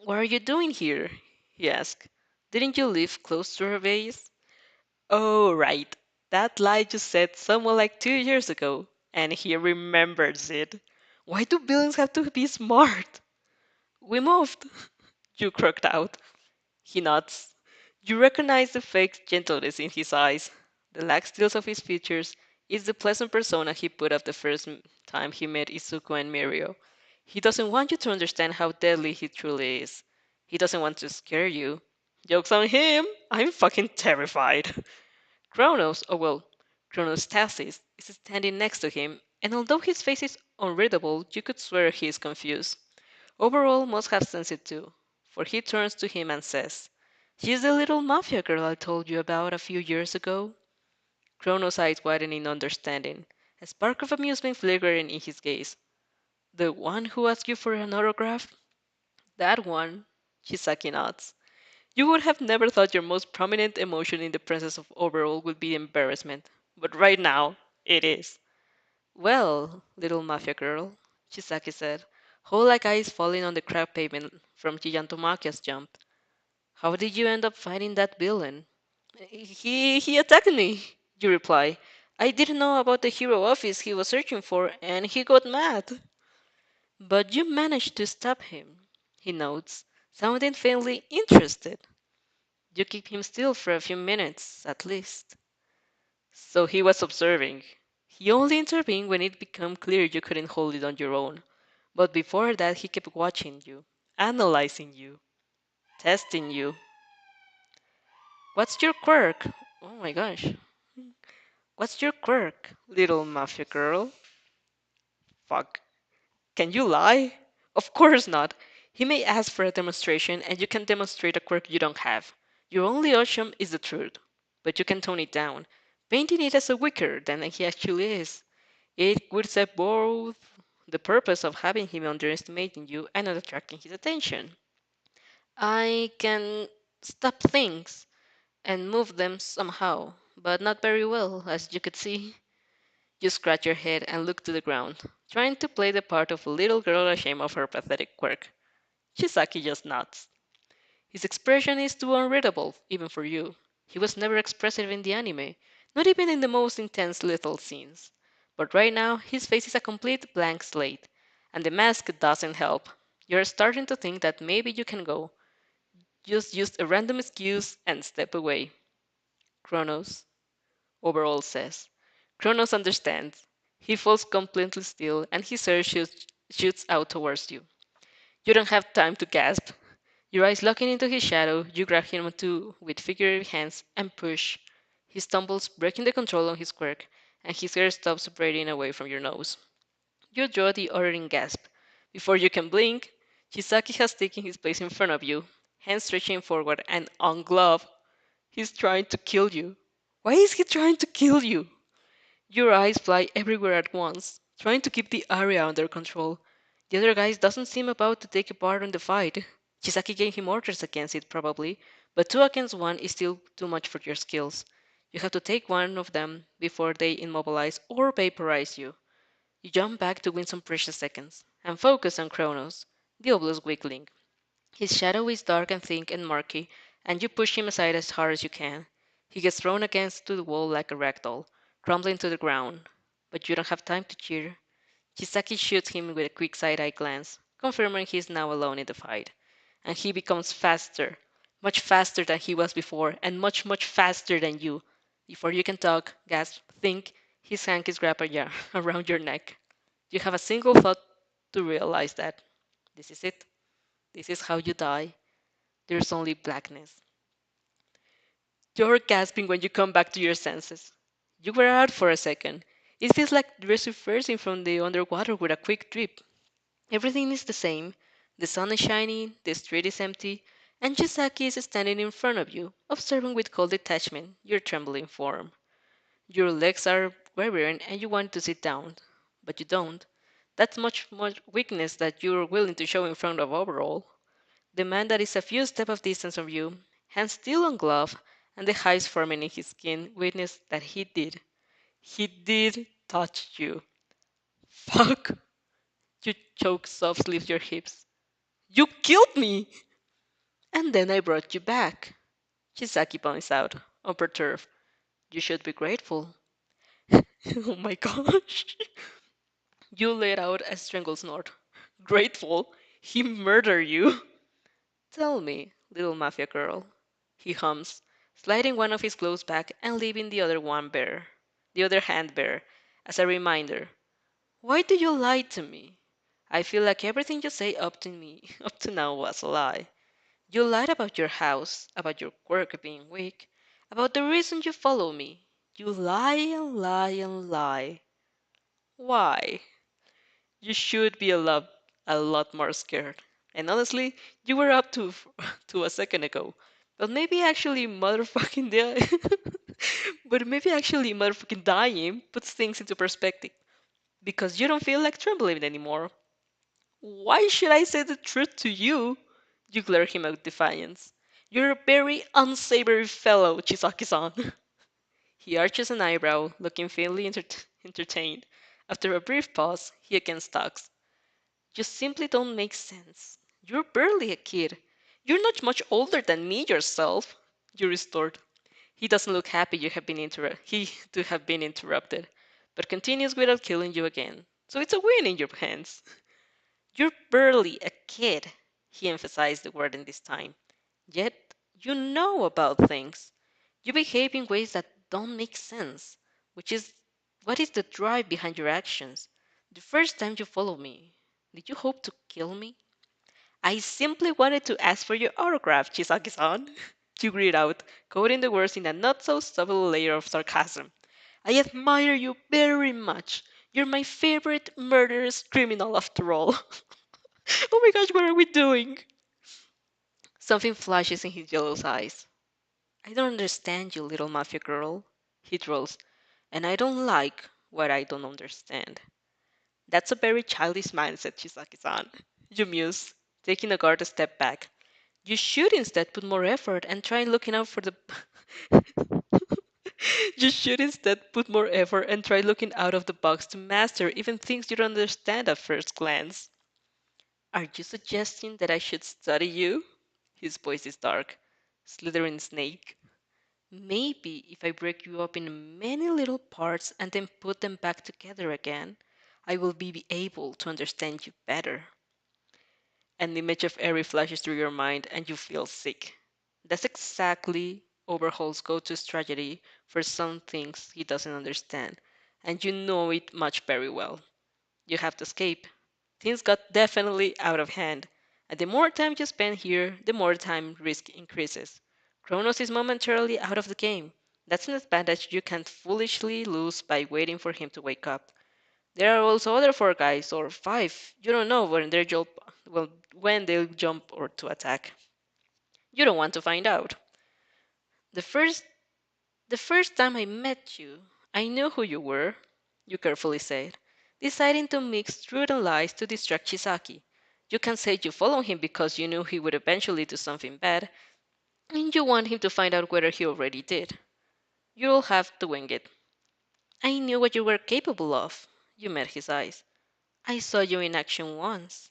What are you doing here? He asked. Didn't you live close to her base? Oh, right. That lie you said someone like 2 years ago, and he remembers it. Why do villains have to be smart? We moved, you croaked out. He nods. You recognize the fake gentleness in his eyes. The lax steels of his features is the pleasant persona he put up the first time he met Izuku and Mirio. He doesn't want you to understand how deadly he truly is. He doesn't want to scare you. Joke's on him! I'm fucking terrified. Kronos, oh well, Chronostasis, is standing next to him, and although his face is unreadable, you could swear he is confused. Overall must have sensed it too, for he turns to him and says, She's the little mafia girl I told you about a few years ago. Kronos' eyes widen in understanding, a spark of amusement flickering in his gaze. The one who asked you for an autograph? That one, Chisaki nods. You would have never thought your most prominent emotion in the presence of Overall would be embarrassment, but right now, it is. Well, little mafia girl, Chisaki said, whole like eyes falling on the cracked pavement from Gigantomachia's jump. How did you end up fighting that villain? He attacked me, you reply. I didn't know about the hero office he was searching for, and he got mad. But you managed to stop him, he notes, sounding faintly interested. You keep him still for a few minutes, at least. So he was observing. He only intervened when it became clear you couldn't hold it on your own. But before that, he kept watching you, analyzing you, testing you. What's your quirk? Oh my gosh. What's your quirk, little mafia girl? Fuck. Can you lie? Of course not. He may ask for a demonstration, and you can demonstrate a quirk you don't have. Your only option is the truth, but you can tone it down, painting it as a weaker than he actually is. It would serve both the purpose of having him underestimating you and not attracting his attention. I can stop things and move them somehow, but not very well, as you could see. You scratch your head and look to the ground, trying to play the part of a little girl ashamed of her pathetic quirk. Chisaki just nods. His expression is too unreadable, even for you. He was never expressive in the anime, not even in the most intense lethal scenes. But right now, his face is a complete blank slate, and the mask doesn't help. You're starting to think that maybe you can go. Just use a random excuse and step away. Kronos, Overall says. Kronos understands. He falls completely still, and his hair shoots out towards you. You don't have time to gasp. Your eyes locking into his shadow, you grab him too with figurative hands and push. He stumbles, breaking the control on his quirk, and his hair stops separating away from your nose. You draw the ordering gasp. Before you can blink, Chisaki has taken his place in front of you, hands stretching forward and ungloved. He's trying to kill you. Why is he trying to kill you? Your eyes fly everywhere at once, trying to keep the area under control. The other guy doesn't seem about to take a part in the fight. Chisaki gave him orders against it, probably, but two against one is still too much for your skills. You have to take one of them before they immobilize or vaporize you. You jump back to win some precious seconds, and focus on Kronos, the obelisk weakling. His shadow is dark and thick and murky, and you push him aside as hard as you can. He gets thrown against the wall like a rag doll, crumbling to the ground. But you don't have time to cheer. Chisaki shoots him with a quick side-eye glance, confirming he is now alone in the fight. And he becomes faster, much faster than he was before, and much, much faster than you. Before you can talk, gasp, think, his hand is wrapped around your neck. You have a single thought to realize that this is it. This is how you die. There's only blackness. You're gasping when you come back to your senses. You were out for a second. It feels like resurfacing from the underwater with a quick drip. Everything is the same. The sun is shining, the street is empty, and Chisaki is standing in front of you, observing with cold detachment your trembling form. Your legs are quivering and you want to sit down, but you don't. That's much more weakness that you're willing to show in front of overall. The man that is a few steps of distance from you, hands still ungloved, and the hives forming in his skin witness that he did. He did touch you. Fuck! You choke softly with your hips. You killed me! And then I brought you back. Chisaki points out, unperturbed. You should be grateful. Oh my gosh. You let out a strangled snort. Grateful? He murdered you. Tell me, little mafia girl. He hums, sliding one of his clothes back and leaving the other hand bare, as a reminder. Why do you lie to me? I feel like everything you say up to now was a lie. You lied about your house, about your quirk being weak, about the reason you follow me. You lie and lie and lie. Why? You should be a lot more scared. And honestly, you were up to to a second ago. But maybe actually motherfucking but maybe actually motherfucking dying puts things into perspective. Because you don't feel like trembling anymore. Why should I say the truth to you? You glare him out defiance. You're a very unsavory fellow, Chisaki-san. He arches an eyebrow, looking faintly entertained. After a brief pause, he again stalks. You simply don't make sense. You're barely a kid. You're not much older than me yourself, you restored. He doesn't look happy to have been interrupted, but continues without killing you again. So it's a win in your hands. You're barely a kid, he emphasized the word in this time. Yet you know about things. You behave in ways that don't make sense, which is what is the drive behind your actions. The first time you followed me, did you hope to kill me? I simply wanted to ask for your autograph, Chisaki-san. You greet out, coding the words in a not so subtle layer of sarcasm. I admire you very much. You're my favorite murderous criminal after all. Oh my gosh, what are we doing? Something flashes in his yellow eyes. I don't understand you, little mafia girl, he drawls, and I don't like what I don't understand. That's a very childish mindset, Chisaki-san. You muse, taking a guard a step back. You should instead put more effort and try looking out for the You should instead put more effort and try looking out of the box to master even things you don't understand at first glance. Are you suggesting that I should study you? His voice is dark. Slithering snake. Maybe if I break you up in many little parts and then put them back together again, I will be able to understand you better. An image of Eri flashes through your mind and you feel sick. That's exactly Overhaul's go-to strategy for some things he doesn't understand, and you know it much very well. You have to escape. Things got definitely out of hand, and the more time you spend here, the more time risk increases. Kronos is momentarily out of the game. That's an advantage you can't foolishly lose by waiting for him to wake up. There are also other four guys, or five. You don't know when they'll jump or to attack. You don't want to find out. The first the first time I met you, I knew who you were, you carefully said, deciding to mix truth and lies to distract Chisaki. You can say you follow him because you knew he would eventually do something bad, and you want him to find out whether he already did. You'll have to wing it. I knew what you were capable of. You met his eyes. I saw you in action once.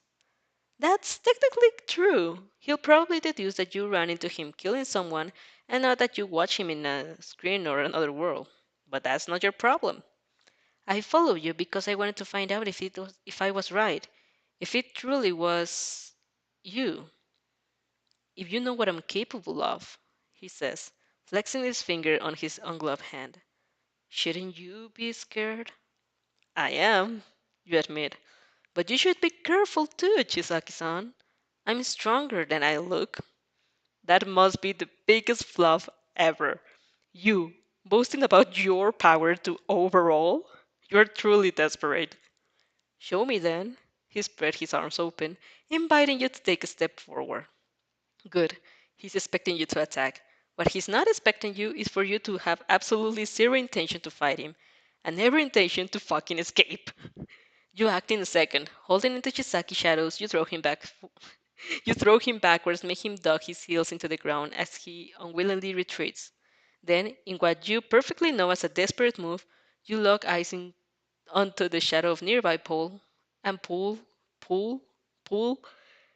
That's technically true. He'll probably deduce that you ran into him killing someone and not that you watch him in a screen or another world. But that's not your problem. I followed you because I wanted to find out if I was right, if it truly was you, if you know what I'm capable of, he says, flexing his finger on his ungloved hand. Shouldn't you be scared? I am, you admit. But you should be careful too, Chisaki-san. I'm stronger than I look. That must be the biggest fluff ever. You, boasting about your power to overall? You're truly desperate. Show me then. He spread his arms open, inviting you to take a step forward. Good. He's expecting you to attack. What he's not expecting you is for you to have absolutely zero intention to fight him, and every intention to fucking escape. You act in a second. Holding into Chisaki shadows, you throw him backwards, make him duck his heels into the ground as he unwillingly retreats. Then, in what you perfectly know as a desperate move, you lock eyes onto the shadow of nearby pole and pull, pull.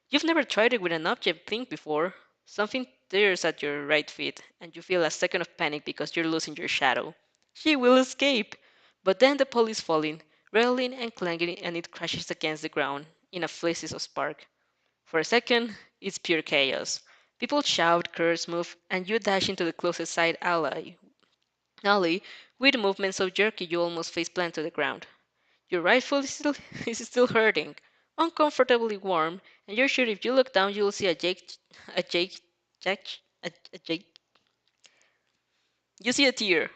You've never tried it with an object thing before. Something tears at your right feet, and you feel a second of panic because you're losing your shadow. She will escape! But then the pole is falling, rattling and clanging, and it crashes against the ground in a flash of spark. For a second, it's pure chaos. People shout, curse, move, and you dash into the closest side alley with movements so jerky you almost face plant to the ground. Your right foot is still hurting, uncomfortably warm, and you're sure if you look down you'll see a Jake, Jack, a Jake. You see a tear,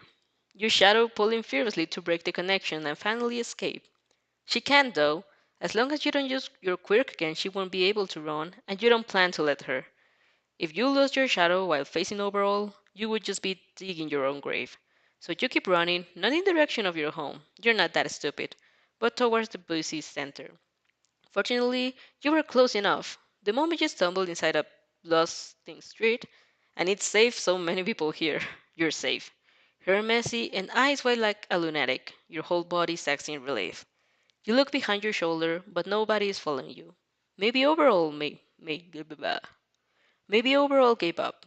your shadow pulling furiously to break the connection and finally escape. She can't though. As long as you don't use your quirk again, she won't be able to run, and you don't plan to let her. If you lose your shadow while facing overall, you would just be digging your own grave. So you keep running, not in the direction of your home, you're not that stupid, but towards the busy center. Fortunately, you were close enough. The moment you stumbled inside a bustling street, and it saved so many people here, you're safe. Hair messy and eyes wide like a lunatic, your whole body sags in relief. You look behind your shoulder, but nobody is following you. Maybe overall, blah, blah, blah. Maybe overall gave up,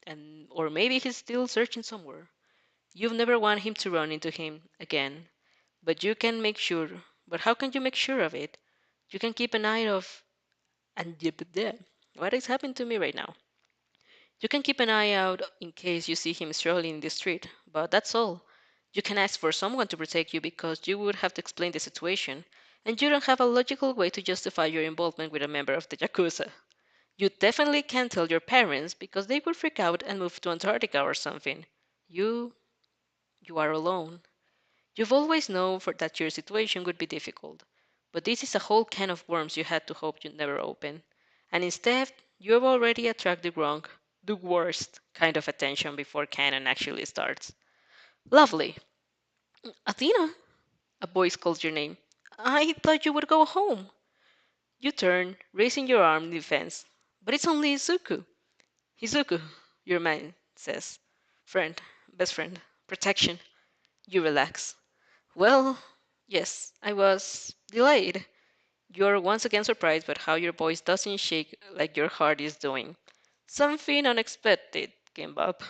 and or maybe he's still searching somewhere. You've never wanted him to run into him again, but you can make sure. But how can you make sure of it? You can keep an eye of and what is happening to me right now? You can keep an eye out in case you see him strolling in the street, but that's all. You can ask for someone to protect you because you would have to explain the situation, and you don't have a logical way to justify your involvement with a member of the Yakuza. You definitely can't tell your parents because they would freak out and move to Antarctica or something. You you are alone. You've always known that your situation would be difficult, but this is a whole can of worms you had to hope you'd never open. And instead, you have already attracted the worst kind of attention before canon actually starts. Lovely. Athena, a voice calls your name. I thought you would go home. You turn, raising your arm in defense. But it's only Izuku. Izuku, your man says. Friend, best friend, protection. You relax. Well, yes, I was delayed. You're once again surprised by how your voice doesn't shake like your heart is doing. Something unexpected came up.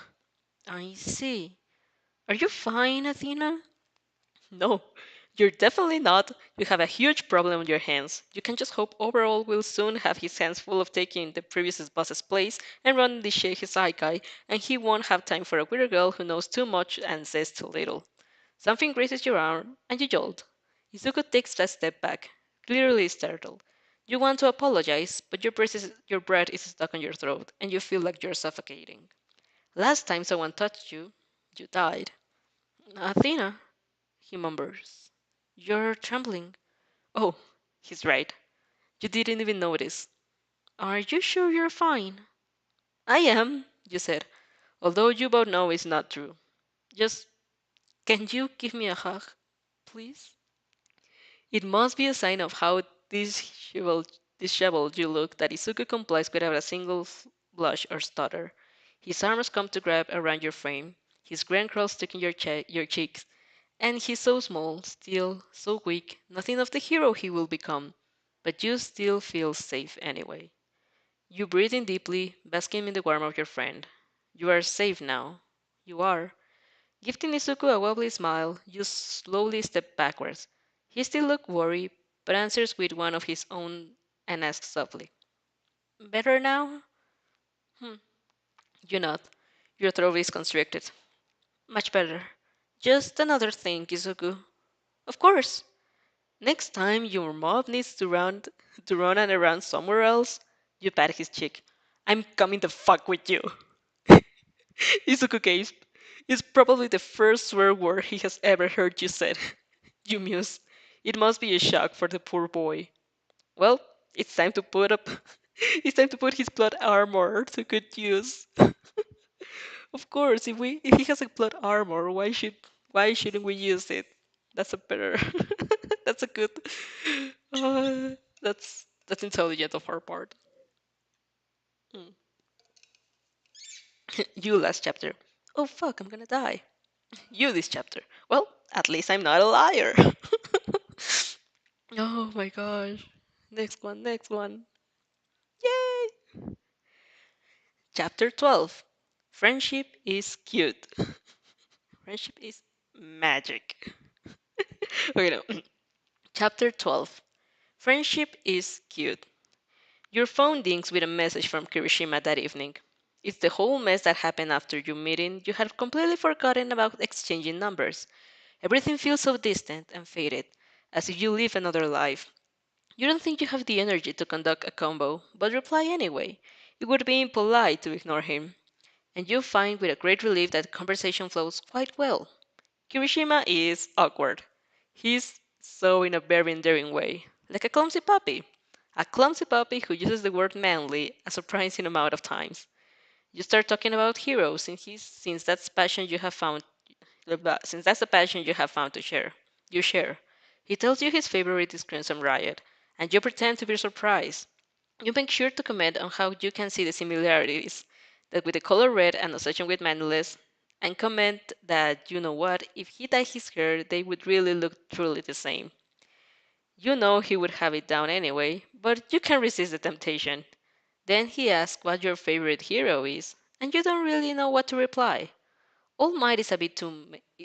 I see. Are you fine, Athena? No, you're definitely not. You have a huge problem on your hands. You can just hope Overall will soon have his hands full of taking the previous boss's place and running the Shihisakai, and he won't have time for a weird girl who knows too much and says too little. Something grazes your arm, and you jolt. Izuku takes a step back, clearly startled. You want to apologize, but your breath is stuck on your throat, and you feel like you're suffocating. Last time someone touched you, you died. Athena, he murmurs. You're trembling. Oh, he's right. You didn't even notice. Are you sure you're fine? I am, you said, although you both know it's not true. Just, can you give me a hug, please? It must be a sign of how disheveled you look that Izuku complies without a single blush or stutter. His arms come to grab around your frame, his grand curls sticking your cheeks, and he's so small, still, so weak, nothing of the hero he will become. But you still feel safe anyway. You breathe in deeply, basking in the warmth of your friend. You are safe now. You are. Gifting Izuku a wobbly smile, you slowly step backwards. He still looks worried, but answers with one of his own and asks softly, better now? Hmm. You nod. Your throat is constricted. Much better. Just another thing, Izuku. Of course. Next time your mob needs to run and around somewhere else, you pat his cheek. I'm coming to fuck with you. Izuku gasped. It's probably the first swear word he has ever heard you said. You mused. It must be a shock for the poor boy. Well, it's time to put up it's time to put his plot armor to good use. Of course, if he has a plot armor, why shouldn't we use it? That's a better that's a good that's intelligent of our part. Hmm. You last chapter. Oh fuck, I'm gonna die. You this chapter. Well, at least I'm not a liar. Oh my gosh. Next one, next one. Yay! Chapter 12. Friendship is cute. Friendship is magic. Okay, no. Chapter 12. Friendship is cute. Your phone dings with a message from Kirishima that evening. It's the whole mess that happened after your meeting. You had completely forgotten about exchanging numbers. Everything feels so distant and faded, as if you live another life. You don't think you have the energy to conduct a combo, but reply anyway. It would be impolite to ignore him. And you find with a great relief that the conversation flows quite well. Kirishima is awkward. He's so in a very endearing way, like a clumsy puppy. A clumsy puppy who uses the word manly a surprising amount of times. You start talking about heroes, and since that's passion you have found, since that's the passion you have found to share. You share. He tells you his favorite is Crimson Riot, and you pretend to be surprised. You make sure to comment on how you can see the similarities, that with the color red and obsession with manliness, and comment that you know what, if he dyed his hair, they would really look truly the same. You know he would have it down anyway, but you can't resist the temptation. Then he asks what your favorite hero is, and you don't really know what to reply. All Might is a bit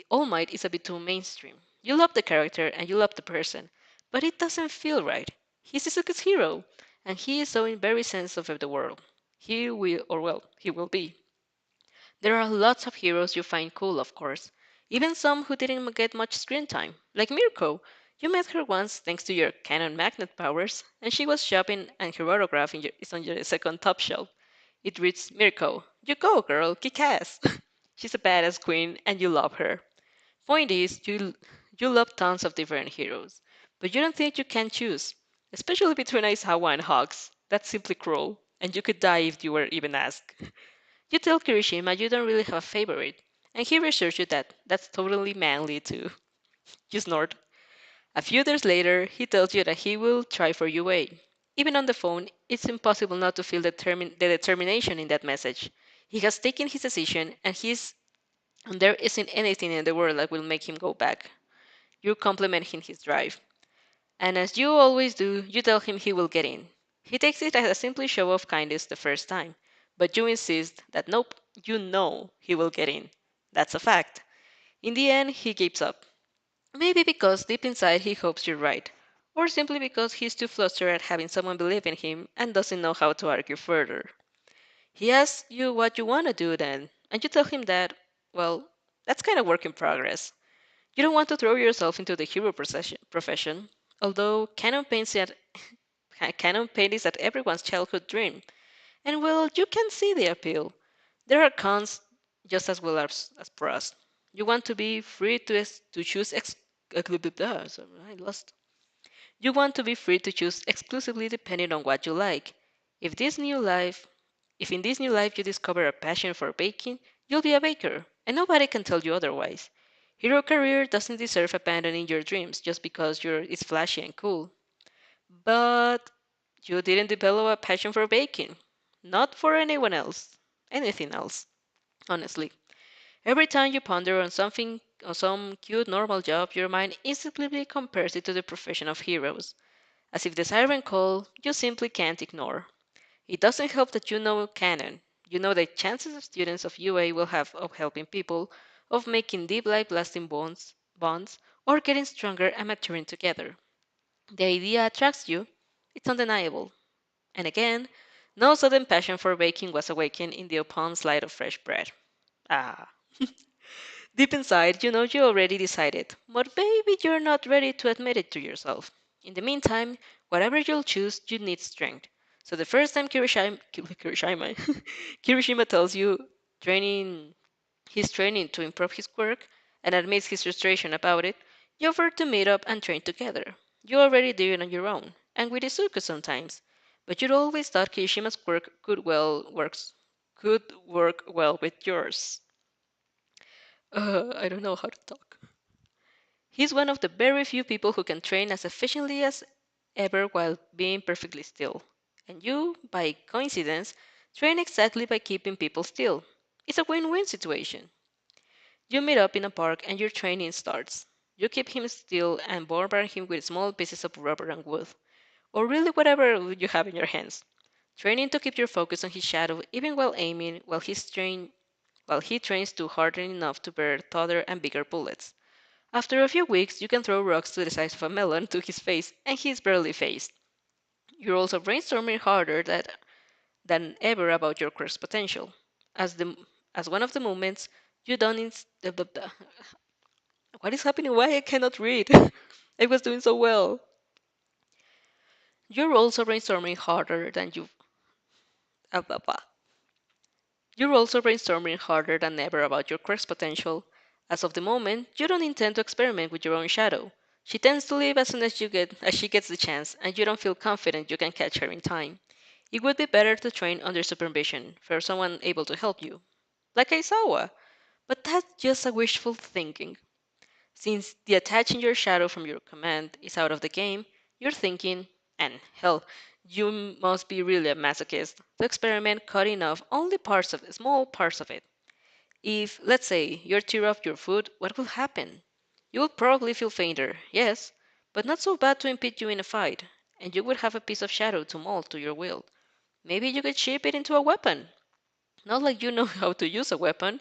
All Might is a bit too mainstream. You love the character and you love the person, but it doesn't feel right. He's Izuku's hero, and he is so in very sense of the world. He will be. There are lots of heroes you find cool, of course. Even some who didn't get much screen time, like Mirko. You met her once thanks to your Canon magnet powers, and she was shopping and her autograph is on your second top shelf. It reads, Mirko, you go, girl, kick ass. She's a badass queen, and you love her. Point is, you love tons of different heroes, but you don't think you can choose, especially between Aizawa and Hawks. That's simply cruel, and you could die if you were even asked. You tell Kirishima you don't really have a favorite, and he reassures you that that's totally manly too. You snort. A few days later, he tells you that he will try for UA. Even on the phone, it's impossible not to feel the determination in that message. He has taken his decision, and there isn't anything in the world that will make him go back. You compliment him his drive. And as you always do, you tell him he will get in. He takes it as a simple show of kindness the first time, but you insist that nope, you know he will get in. That's a fact. In the end, he gives up. Maybe because deep inside he hopes you're right, or simply because he's too flustered at having someone believe in him and doesn't know how to argue further. He asks you what you want to do then, and you tell him that, well, that's kind of work in progress. You don't want to throw yourself into the hero profession, although canon paint is at everyone's childhood dream. And well, you can see the appeal. There are cons just as well as pros. You want to be free to choose sorry, I lost. You want to be free to choose exclusively depending on what you like. If this new life, if in this new life you discover a passion for baking, you'll be a baker, and nobody can tell you otherwise. Hero career doesn't deserve abandoning your dreams just because it's flashy and cool. But you didn't develop a passion for baking. Not for anything else, honestly. Every time you ponder on some cute normal job, your mind instantly compares it to the profession of heroes, as if the siren call you simply can't ignore. It doesn't help that you know canon. You know the chances of students of UA will have of helping people, of making deep life lasting bonds, or getting stronger and maturing together. The idea attracts you, it's undeniable. And again, no sudden passion for baking was awakened in the upon light of fresh bread. Ah. Deep inside, you know you already decided, but maybe you're not ready to admit it to yourself. In the meantime, whatever you'll choose, you need strength. So the first time Kirishima tells you training he's training to improve his work and admits his frustration about it, you offer to meet up and train together. You already do it on your own, and with Izuku sometimes. But you'd always thought Kirishima's work could work well with yours. I don't know how to talk. He's one of the very few people who can train as efficiently as ever while being perfectly still. And you, by coincidence, train exactly by keeping people still. It's a win-win situation. You meet up in a park and your training starts. You keep him still and bombard him with small pieces of rubber and wood, or really whatever you have in your hands. Training to keep your focus on his shadow even while aiming while he trains to harden enough to bear taller and bigger bullets. After a few weeks, you can throw rocks to the size of a melon to his face and he's barely phased. You're also brainstorming harder than ever about your course potential. As the as one of the moments you don't what is happening? Why I cannot read? I was doing so well. You're also brainstorming harder than you uh, uh, uh, You're also brainstorming harder than ever about your quirk's potential. As of the moment, you don't intend to experiment with your own shadow. She tends to leave as soon as she gets the chance, and you don't feel confident you can catch her in time. It would be better to train under supervision for someone able to help you, like Aizawa. But that's just a wishful thinking. Since the attaching your shadow from your command is out of the game, you're thinking, and hell, you must be really a masochist to experiment cutting off only small parts of it. If, let's say, you tear off your foot, what will happen? You will probably feel fainter, yes, but not so bad to impede you in a fight, and you would have a piece of shadow to mold to your will. Maybe you could shape it into a weapon. Not like you know how to use a weapon,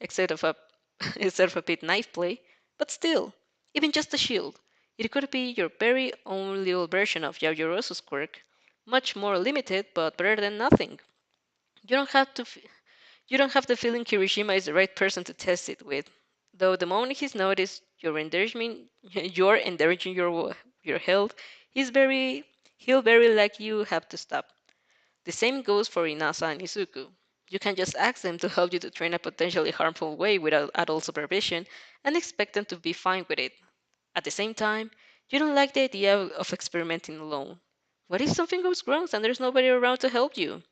except of a except for a bit knife play, but still, even just a shield. It could be your very own little version of Yaoyorosu's quirk, much more limited but better than nothing. You don't have to you don't have the feeling Kirishima is the right person to test it with. Though the moment he's noticed you're endangering your health, he'll very like you have to stop. The same goes for Inasa and Izuku. You can just ask them to help you to train a potentially harmful way without adult supervision and expect them to be fine with it. At the same time, you don't like the idea of experimenting alone. What if something goes wrong and there's nobody around to help you?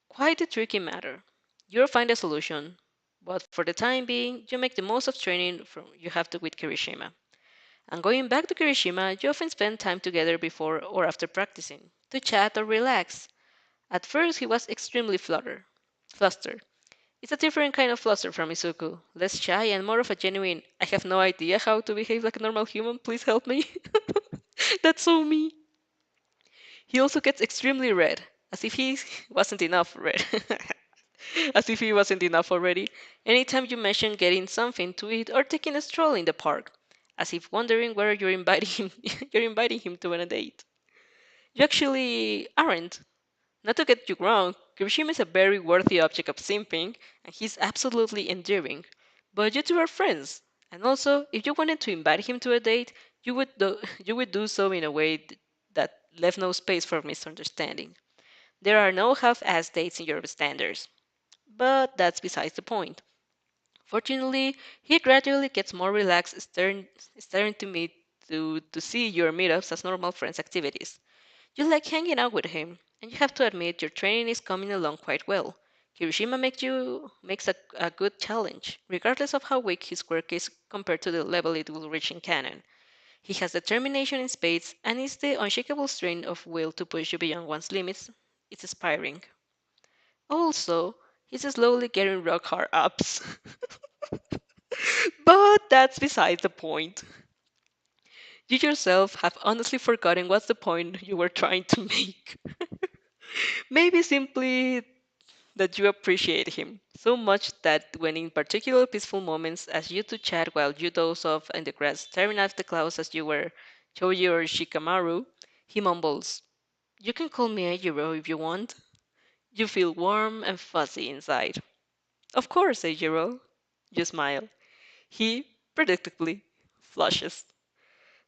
Quite a tricky matter. You'll find a solution, but for the time being, you make the most of training you have to with Kirishima. And going back to Kirishima, you often spend time together before or after practicing, to chat or relax. At first, he was extremely flustered. It's a different kind of fluster from Izuku, less shy and more of a genuine, I have no idea how to behave like a normal human, please help me. That's so me. He also gets extremely red, as if he wasn't enough red. As if he wasn't enough already. Anytime you mention getting something to eat or taking a stroll in the park, as if wondering whether you're inviting him to a date. You actually aren't. Not to get you wrong, Kirishima is a very worthy object of simping, and he's absolutely endearing. But you two are friends, and also, if you wanted to invite him to a date, you would do so in a way that left no space for misunderstanding. There are no half-assed dates in your standards. But that's besides the point. Fortunately, he gradually gets more relaxed, starting to see your meetups as normal friends activities. You like hanging out with him, and you have to admit your training is coming along quite well. Kirishima makes a good challenge, regardless of how weak his quirk is compared to the level it will reach in canon. He has determination in spades, and is the unshakable strain of will to push you beyond one's limits. It's inspiring. Also, he's slowly getting rock hard ups. But that's beside the point. You yourself have honestly forgotten what's the point you were trying to make. Maybe simply that you appreciate him so much that when in particular peaceful moments as you two chat while you doze off in the grass staring at the clouds as you were Choji or Shikamaru, he mumbles, "You can call me a hero if you want." You feel warm and fuzzy inside. "Of course, Eijiro." You smile. He, predictably, flushes.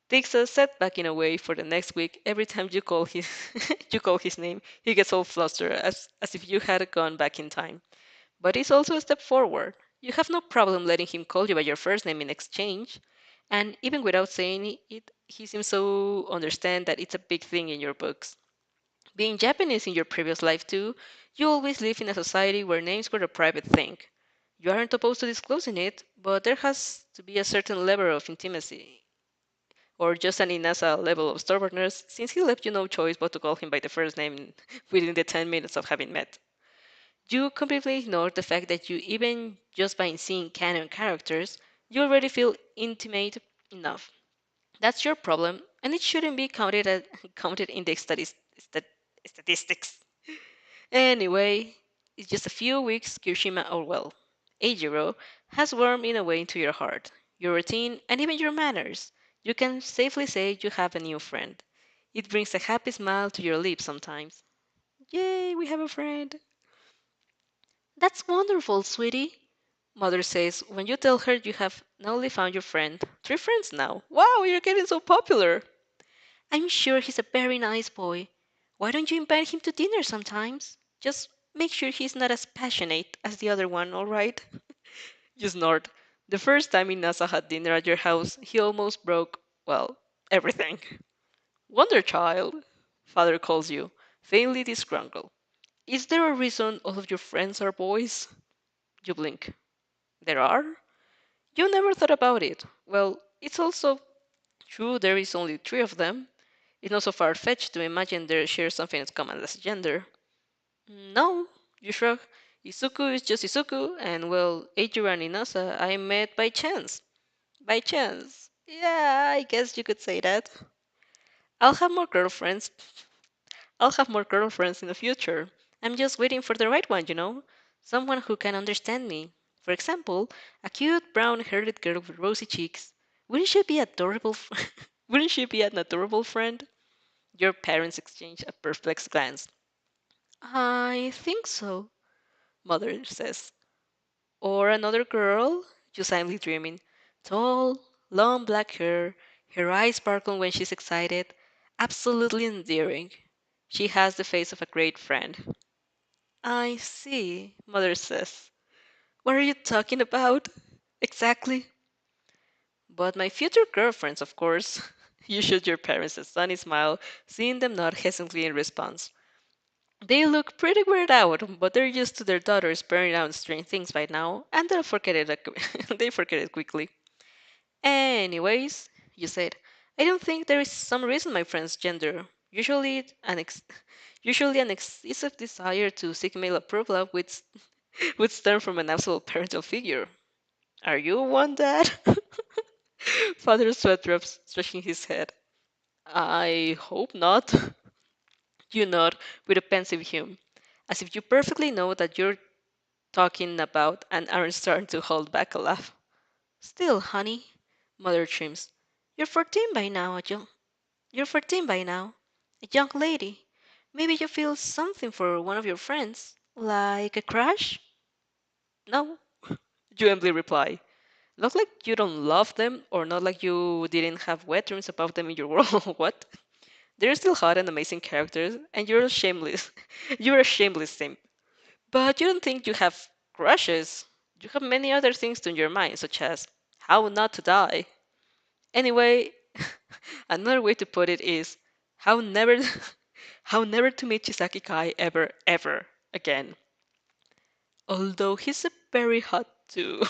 Takes a setback in a way for the next week. Every time you call his you call his name, he gets all flustered as if you had gone back in time. But it's also a step forward. You have no problem letting him call you by your first name in exchange. And even without saying it, he seems so understand that it's a big thing in your books. Being Japanese in your previous life too, you always live in a society where names were a private thing. You aren't opposed to disclosing it, but there has to be a certain level of intimacy, or just an Inasa level of stubbornness, since he left you no choice but to call him by the first name within the 10 minutes of having met. You completely ignore the fact that you, even just by seeing canon characters, you already feel intimate enough. That's your problem, and it shouldn't be counted in the statistics. Anyway, it's just a few weeks, Kirishima, or well, Eijiro, has warmed in a way into your heart, your routine, and even your manners. You can safely say you have a new friend. It brings a happy smile to your lips sometimes. Yay, we have a friend! That's wonderful, sweetie, Mother says when you tell her you have not only found your friend, three friends now. Wow, you're getting so popular! I'm sure he's a very nice boy. Why don't you invite him to dinner sometimes? Just make sure he's not as passionate as the other one, alright? You snort. The first time Inasa had dinner at your house, he almost broke, well, everything. Wonder child, father calls you, faintly disgruntled. Is there a reason all of your friends are boys? You blink. There are? You never thought about it. Well, it's also true there is only three of them. It's not so far-fetched to imagine they share something as common as gender. No, you shrug. Izuku is just Izuku, and well, Eiichiro and Inasa I met by chance. By chance. Yeah, I guess you could say that. I'll have more girlfriends. I'll have more girlfriends in the future. I'm just waiting for the right one. Someone who can understand me. For example, a cute brown-haired girl with rosy cheeks. Wouldn't she be adorable? Wouldn't she be an adorable friend? Your parents exchange a perplexed glance. I think so, Mother says. Or another girl, you silently dreaming. Tall, long black hair, her eyes sparkle when she's excited. Absolutely endearing. She has the face of a great friend. I see, Mother says. What are you talking about? Exactly. But my future girlfriends, of course. You shoot your parents a sunny smile, seeing them nod hesitantly in response. They look pretty weirded out, but they're used to their daughters burning out strange things by now, and they'll forget it. They forget it quickly. Anyways, you said, I don't think there is some reason my friend's gender. Usually an excessive desire to seek male approval would stem from an absolute parental figure. Are you one, Dad? Father sweat drops, stretching his head. I hope not. You nod with a pensive hum, as if you perfectly know that you're talking about and aren't starting to hold back a laugh. Still, honey, Mother trims, you're 14 by now, you're 14 by now. A young lady. Maybe you feel something for one of your friends. Like a crush? No, you humbly reply. Not like you don't love them, or not like you didn't have wet dreams about them in your world. What? They're still hot and amazing characters, and you're shameless. You're a shameless simp. But you don't think you have crushes. You have many other things on your mind, such as how not to die. Anyway, another way to put it is how never how never to meet Chisaki Kai ever, ever again. Although he's a very hot too.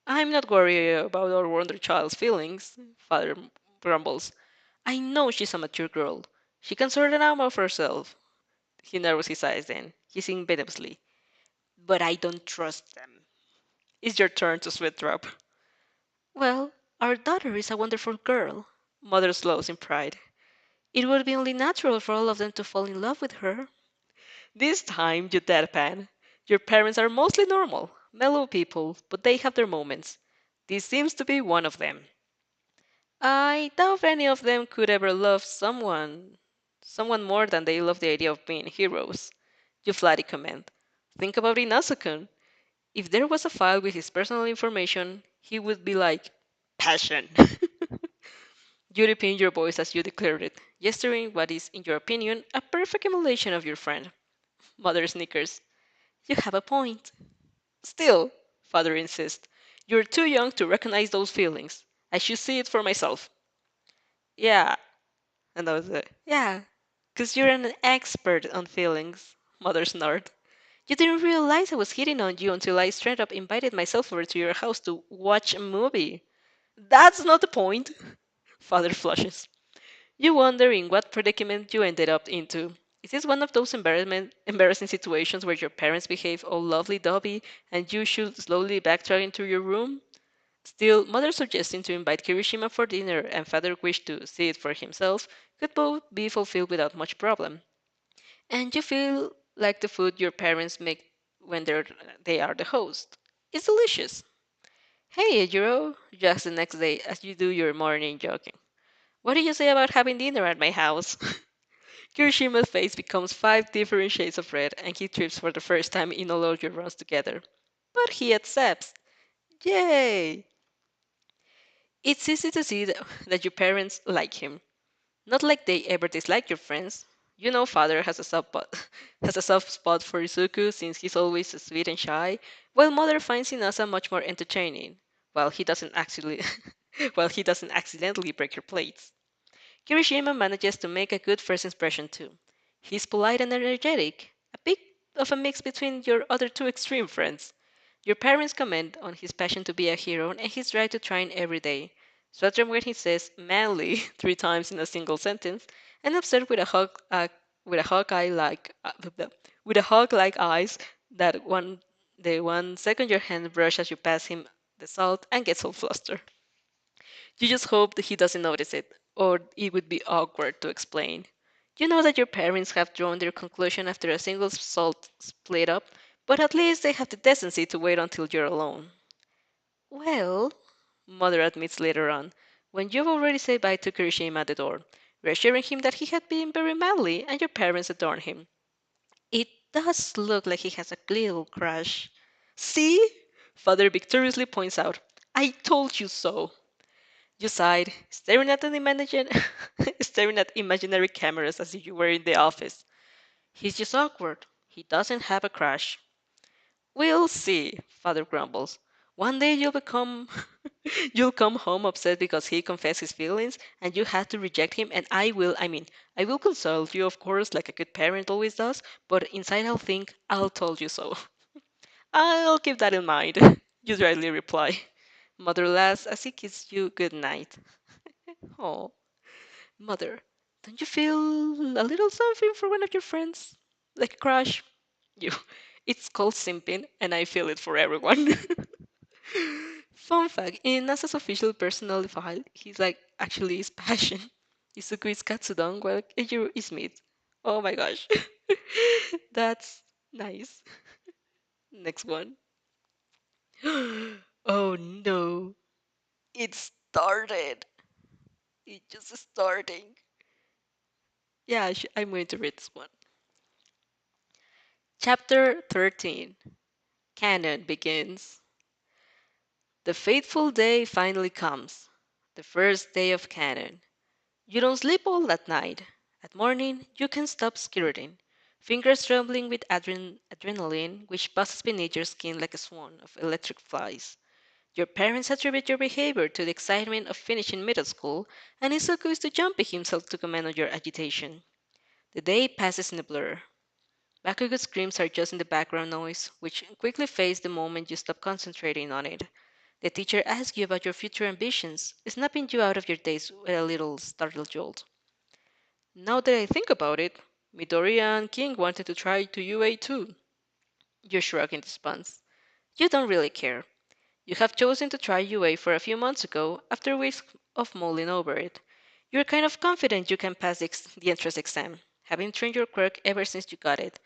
I'm not worried about our wonder child's feelings, Father grumbles. I know she's a mature girl. She can sort it out of herself. He narrows his eyes then, hissing venomously. But I don't trust them. It's your turn to sweat drop. Well, our daughter is a wonderful girl, Mother slows in pride. It would be only natural for all of them to fall in love with her. This time, you deadpan. Your parents are mostly normal, mellow people, but they have their moments. This seems to be one of them. I doubt any of them could ever love someone more than they love the idea of being heroes. You flatly comment. Think about Inazukun. If there was a file with his personal information, he would be like, passion. You repeat your voice as you declared it, gesturing what is, in your opinion, a perfect emulation of your friend. Mother snickers. You have a point. Still, Father insists, you're too young to recognize those feelings. I should see it for myself. Yeah, and I was like, yeah, 'cause you're an expert on feelings, Mother snored. You didn't realize I was hitting on you until I straight up invited myself over to your house to watch a movie. That's not the point, Father flushes. You wonder in what predicament you ended up into. Is this one of those embarrassing situations where your parents behave all lovely-dovey and you should slowly backtrack into your room? Still, mother suggesting to invite Kirishima for dinner and father wish to see it for himself could both be fulfilled without much problem. And you feel like the food your parents make when they are the host. It's delicious. Hey, Ejiro, just the next day as you do your morning jogging. What do you say about having dinner at my house? Kirishima's face becomes 5 different shades of red and he trips for the first time in all of your runs together. But he accepts. Yay! It's easy to see that your parents like him. Not like they ever dislike your friends. You know father has a has a soft spot for Izuku since he's always sweet and shy, while mother finds Inasa much more entertaining. While he doesn't actually while he doesn't accidentally break your plates. Kirishima manages to make a good first impression too. He's polite and energetic, a bit of a mix between your other two extreme friends. Your parents comment on his passion to be a hero and his drive to train every day. Sweater when he says manly 3 times in a single sentence, and observed with a hawk-eye like with a hawk-like eyes that the 1 second your hand brush as you pass him the salt and gets all flustered. You just hope that he doesn't notice it, or it would be awkward to explain. You know that your parents have drawn their conclusion after a single salt split up, but at least they have the decency to wait until you're alone. Well, Mother admits later on, when you've already said bye to Kirishima at the door, reassuring him that he had been very manly and your parents adorn him. It does look like he has a little crush. See? Father victoriously points out, I told you so. You sighed, staring at imaginary cameras as if you were in the office. He's just awkward. He doesn't have a crush. We'll see, Father grumbles. One day you'll come home upset because he confessed his feelings and you had to reject him and I will console you of course like a good parent always does, but inside I'll think I'll told you so. I'll keep that in mind, you dryly reply. Mother laughs as he kisses you good night. Oh. Mother, don't you feel a little something for one of your friends? Like a crush? You. It's called simping, and I feel it for everyone. Fun fact, in NASA's official personal file, he's like actually his passion. Izuku is Katsudon while Eijiro is meat. Oh my gosh. That's nice. Next one. Oh no. It started. It's just starting. Yeah, I'm going to read this one. Chapter 13. Canon begins. The fateful day finally comes. The first day of Canon. You don't sleep all that night. At morning, you can't stop skirting, fingers trembling with adrenaline, which buzzes beneath your skin like a swarm of electric flies. Your parents attribute your behavior to the excitement of finishing middle school, and Isoku is too jumpy himself to comment on your agitation. The day passes in a blur. Bakugo's screams are just in the background noise, which quickly fades the moment you stop concentrating on it. The teacher asks you about your future ambitions, snapping you out of your daze with a little startled jolt. Now that I think about it, Midoriya and King wanted to try to UA too. You shrug in response. You don't really care. You have chosen to try UA for a few months ago after weeks of mulling over it. You're kind of confident you can pass the entrance exam, having trained your quirk ever since you got it.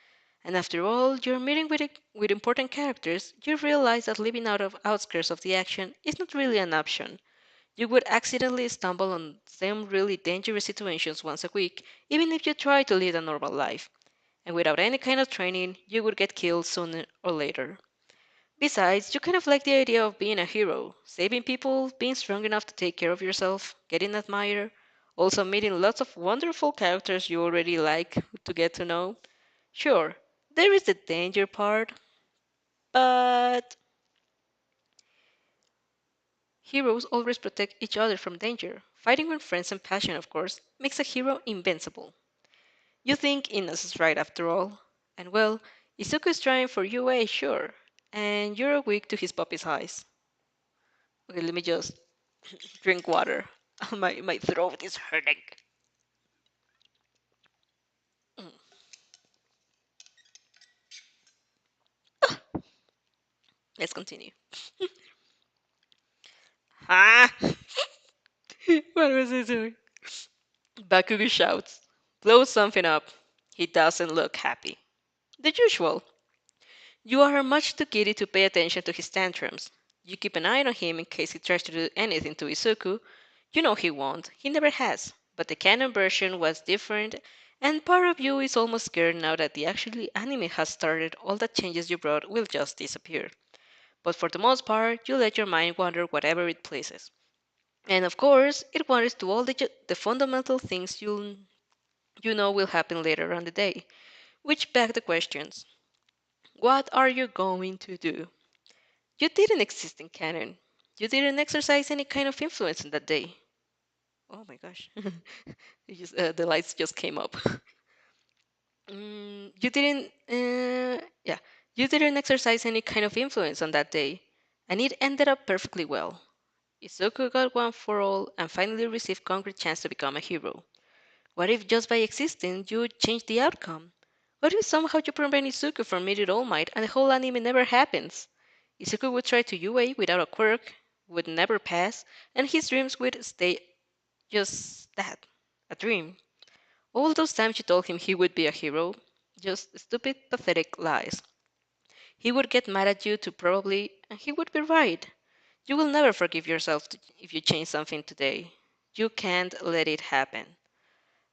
And after all, you're meeting with important characters, you realize that living out of outskirts of the action is not really an option. You would accidentally stumble on some really dangerous situations once a week, even if you try to lead a normal life. And without any kind of training, you would get killed sooner or later. Besides, you kind of like the idea of being a hero, saving people, being strong enough to take care of yourself, getting admired, also meeting lots of wonderful characters you already like to get to know. Sure, there is the danger part, but heroes always protect each other from danger. Fighting with friends and passion, of course, makes a hero invincible. You think Ines is right after all. And well, Izuku is trying for UA, sure, and you're weak to his puppy's eyes. Okay, let me just drink water. My throat is hurting. Mm. Let's continue. Ah! What was I doing? Bakugo shouts, blows something up. He doesn't look happy. The usual. You are much too giddy to pay attention to his tantrums. You keep an eye on him in case he tries to do anything to Izuku. You know he won't, he never has. But the canon version was different, and part of you is almost scared now that the actual anime has started, all the changes you brought will just disappear. But for the most part, you let your mind wander whatever it pleases. And of course, it wanders to all the fundamental things you know will happen later on the day, which beg the questions. What are you going to do? You didn't exist in canon. You didn't exercise any kind of influence on that day. Oh my gosh. The lights just came up. You didn't, yeah, you didn't exercise any kind of influence on that day, and it ended up perfectly well. Izuku got one for all and finally received concrete chance to become a hero. What if just by existing you change the outcome? What if somehow you prevent Izuku from meeting All Might and the whole anime never happens? Izuku would try to UA without a quirk, would never pass, and his dreams would stay just that, a dream. All those times you told him he would be a hero, just stupid, pathetic lies. He would get mad at you too probably, and he would be right. You will never forgive yourself if you change something today. You can't let it happen.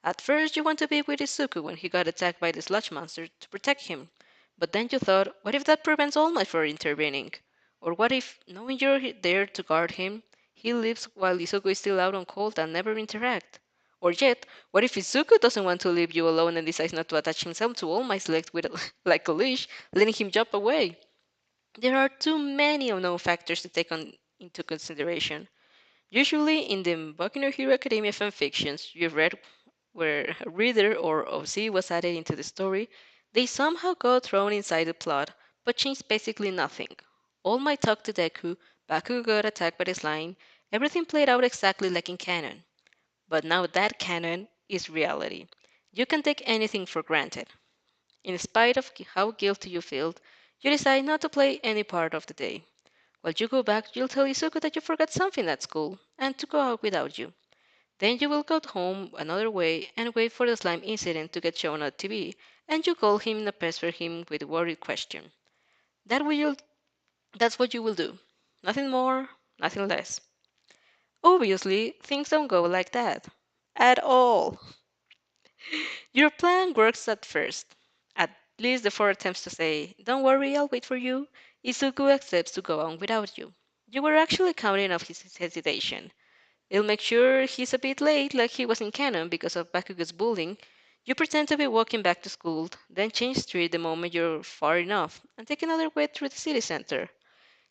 At first, you want to be with Izuku when he got attacked by the sludge monster to protect him. But then you thought, what if that prevents All Might from intervening? Or what if, knowing you're there to guard him, he leaves while Izuku is still out on cold and never interact? Or yet, what if Izuku doesn't want to leave you alone and decides not to attach himself to All Might's legs with like a leash, letting him jump away? There are too many unknown factors to take into consideration. Usually, in the Boku no Hero Academia fanfictions you've read where a reader or OC was added into the story, they somehow got thrown inside the plot, but changed basically nothing. All Might talked to Deku, Baku got attacked by the slime, everything played out exactly like in canon. But now that canon is reality. You can take anything for granted. In spite of how guilty you feel, you decide not to play any part of the day. While you go back, you'll tell Izuku that you forgot something at school, and to go out without you. Then you will go home another way and wait for the slime incident to get shown on TV, and you call him and pester him with a worried question. That will, that's what you will do. Nothing more, nothing less. Obviously, things don't go like that. At all. Your plan works at first. At least the four attempts to say, don't worry, I'll wait for you, Izuku accepts to go on without you. You were actually counting on his hesitation. It'll make sure he's a bit late, like he was in canon because of Bakugo's bullying. You pretend to be walking back to school, then change street the moment you're far enough, and take another way through the city center.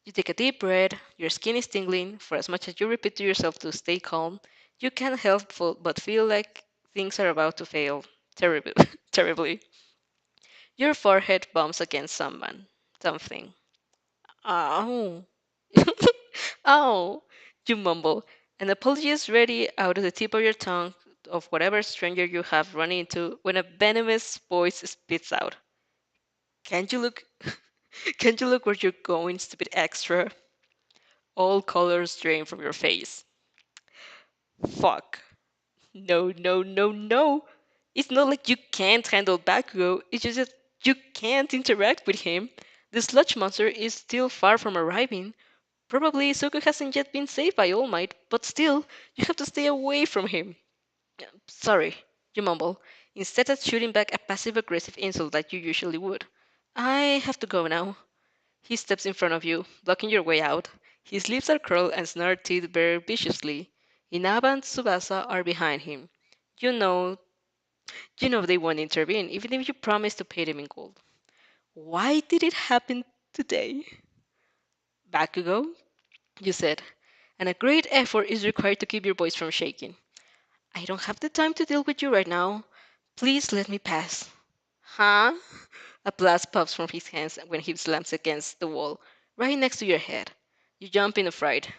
You take a deep breath, your skin is tingling, for as much as you repeat to yourself to stay calm, you can't help but feel like things are about to fail. Terribly. Terribly. Your forehead bumps against something. Ow. Ow, you mumble, an apology is ready out of the tip of your tongue of whatever stranger you have run into when a venomous voice spits out. Can't you look can't you look where you're going, stupid extra? All colors drain from your face. Fuck. No, no, no, no. It's not like you can't handle Bakugo, it's just that you can't interact with him. The sludge monster is still far from arriving. Probably Izuku hasn't yet been saved by All Might, but still, you have to stay away from him. Sorry, you mumble, instead of shooting back a passive aggressive insult like you usually would. I have to go now. He steps in front of you, blocking your way out. His lips are curled and snarled teeth bare viciously. Inaba and Tsubasa are behind him. You know, you know they won't intervene, even if you promise to pay them in gold. Why did it happen today? Bakugo, you said, and a great effort is required to keep your voice from shaking. I don't have the time to deal with you right now. Please let me pass. Huh? A blast pops from his hands when he slams against the wall, right next to your head. You jump in a fright.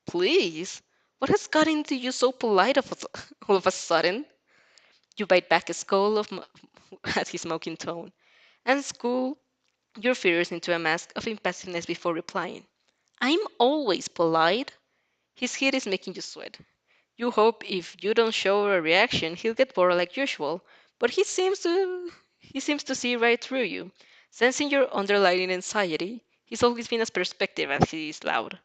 Please? What has gotten into you so polite all of a sudden? You bite back a skull at his mocking tone. And school, your fears into a mask of impassiveness before replying. I'm always polite. His heat is making you sweat. You hope if you don't show a reaction, he'll get bored like usual, but he seems to see right through you. Sensing your underlying anxiety, he's always been as perspective as he is loud.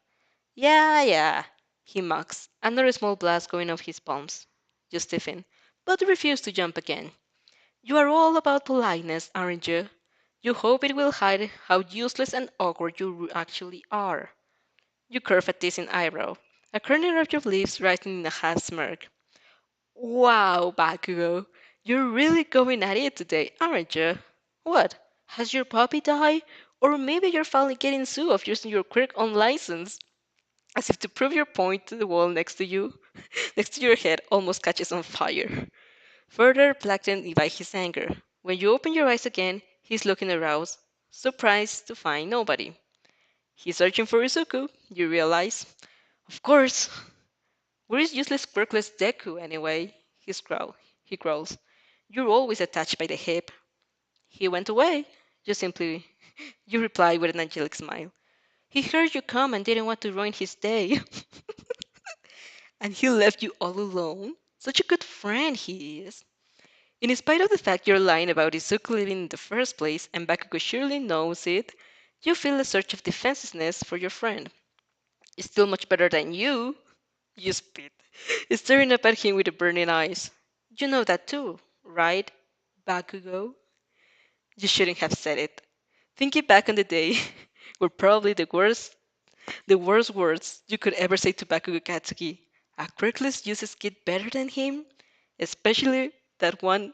Yeah, yeah, he mocks, another small blast going off his palms. You stiffen, but refuse to jump again. You are all about politeness, aren't you? You hope it will hide how useless and awkward you actually are. You curve a teasing eyebrow, a corner of your lips rising in a half smirk. Wow, Bakugo, you're really going at it today, aren't you? What? Has your puppy died? Or maybe you're finally getting sued of using your quirk on license? As if to prove your point, the wall next to you, next to your head, almost catches on fire. Further blackened by his anger. When you open your eyes again, he's looking aroused, surprised to find nobody. He's searching for Izuku, you realize. Of course. Where is useless quirkless Deku anyway? He growls. You're always attached by the hip. He went away. You reply with an angelic smile. He heard you come and didn't want to ruin his day. And he left you all alone? Such a good friend he is. In spite of the fact you're lying about Izuku leaving in the first place, and Bakugo surely knows it, you feel a surge of defensiveness for your friend. It's still much better than you. You spit, staring up at him with the burning eyes. You know that too, right, Bakugo? You shouldn't have said it. Thinking back on the day were probably the worst words you could ever say to Bakugo Katsuki. A quirkless useless kid better than him? Especially that one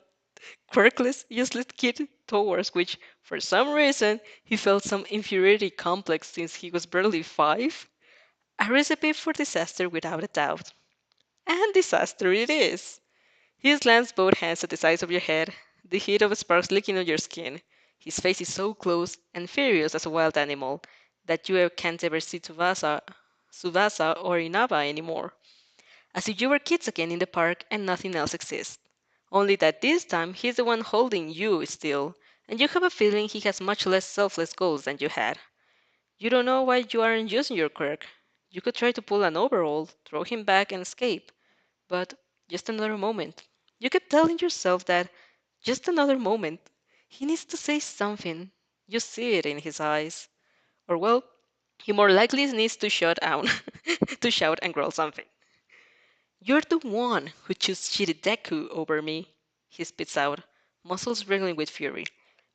quirkless useless kid towards which, for some reason, he felt some inferiority complex since he was barely 5? A recipe for disaster without a doubt. And disaster it is. He slams both hands at the sides of your head, the heat of sparks licking on your skin. His face is so close and furious as a wild animal that you can't ever see Tsubasa or Inaba anymore. As if you were kids again in the park and nothing else exists. Only that this time he's the one holding you still, and you have a feeling he has much less selfless goals than you had. You don't know why you aren't using your quirk. You could try to pull an overall, throw him back, and escape. But just another moment. You kept telling yourself that just another moment. He needs to say something. You see it in his eyes. Or well, he more likely needs to shut down, to shout and growl something. You're the one who chose Shirideku over me, he spits out, muscles wriggling with fury.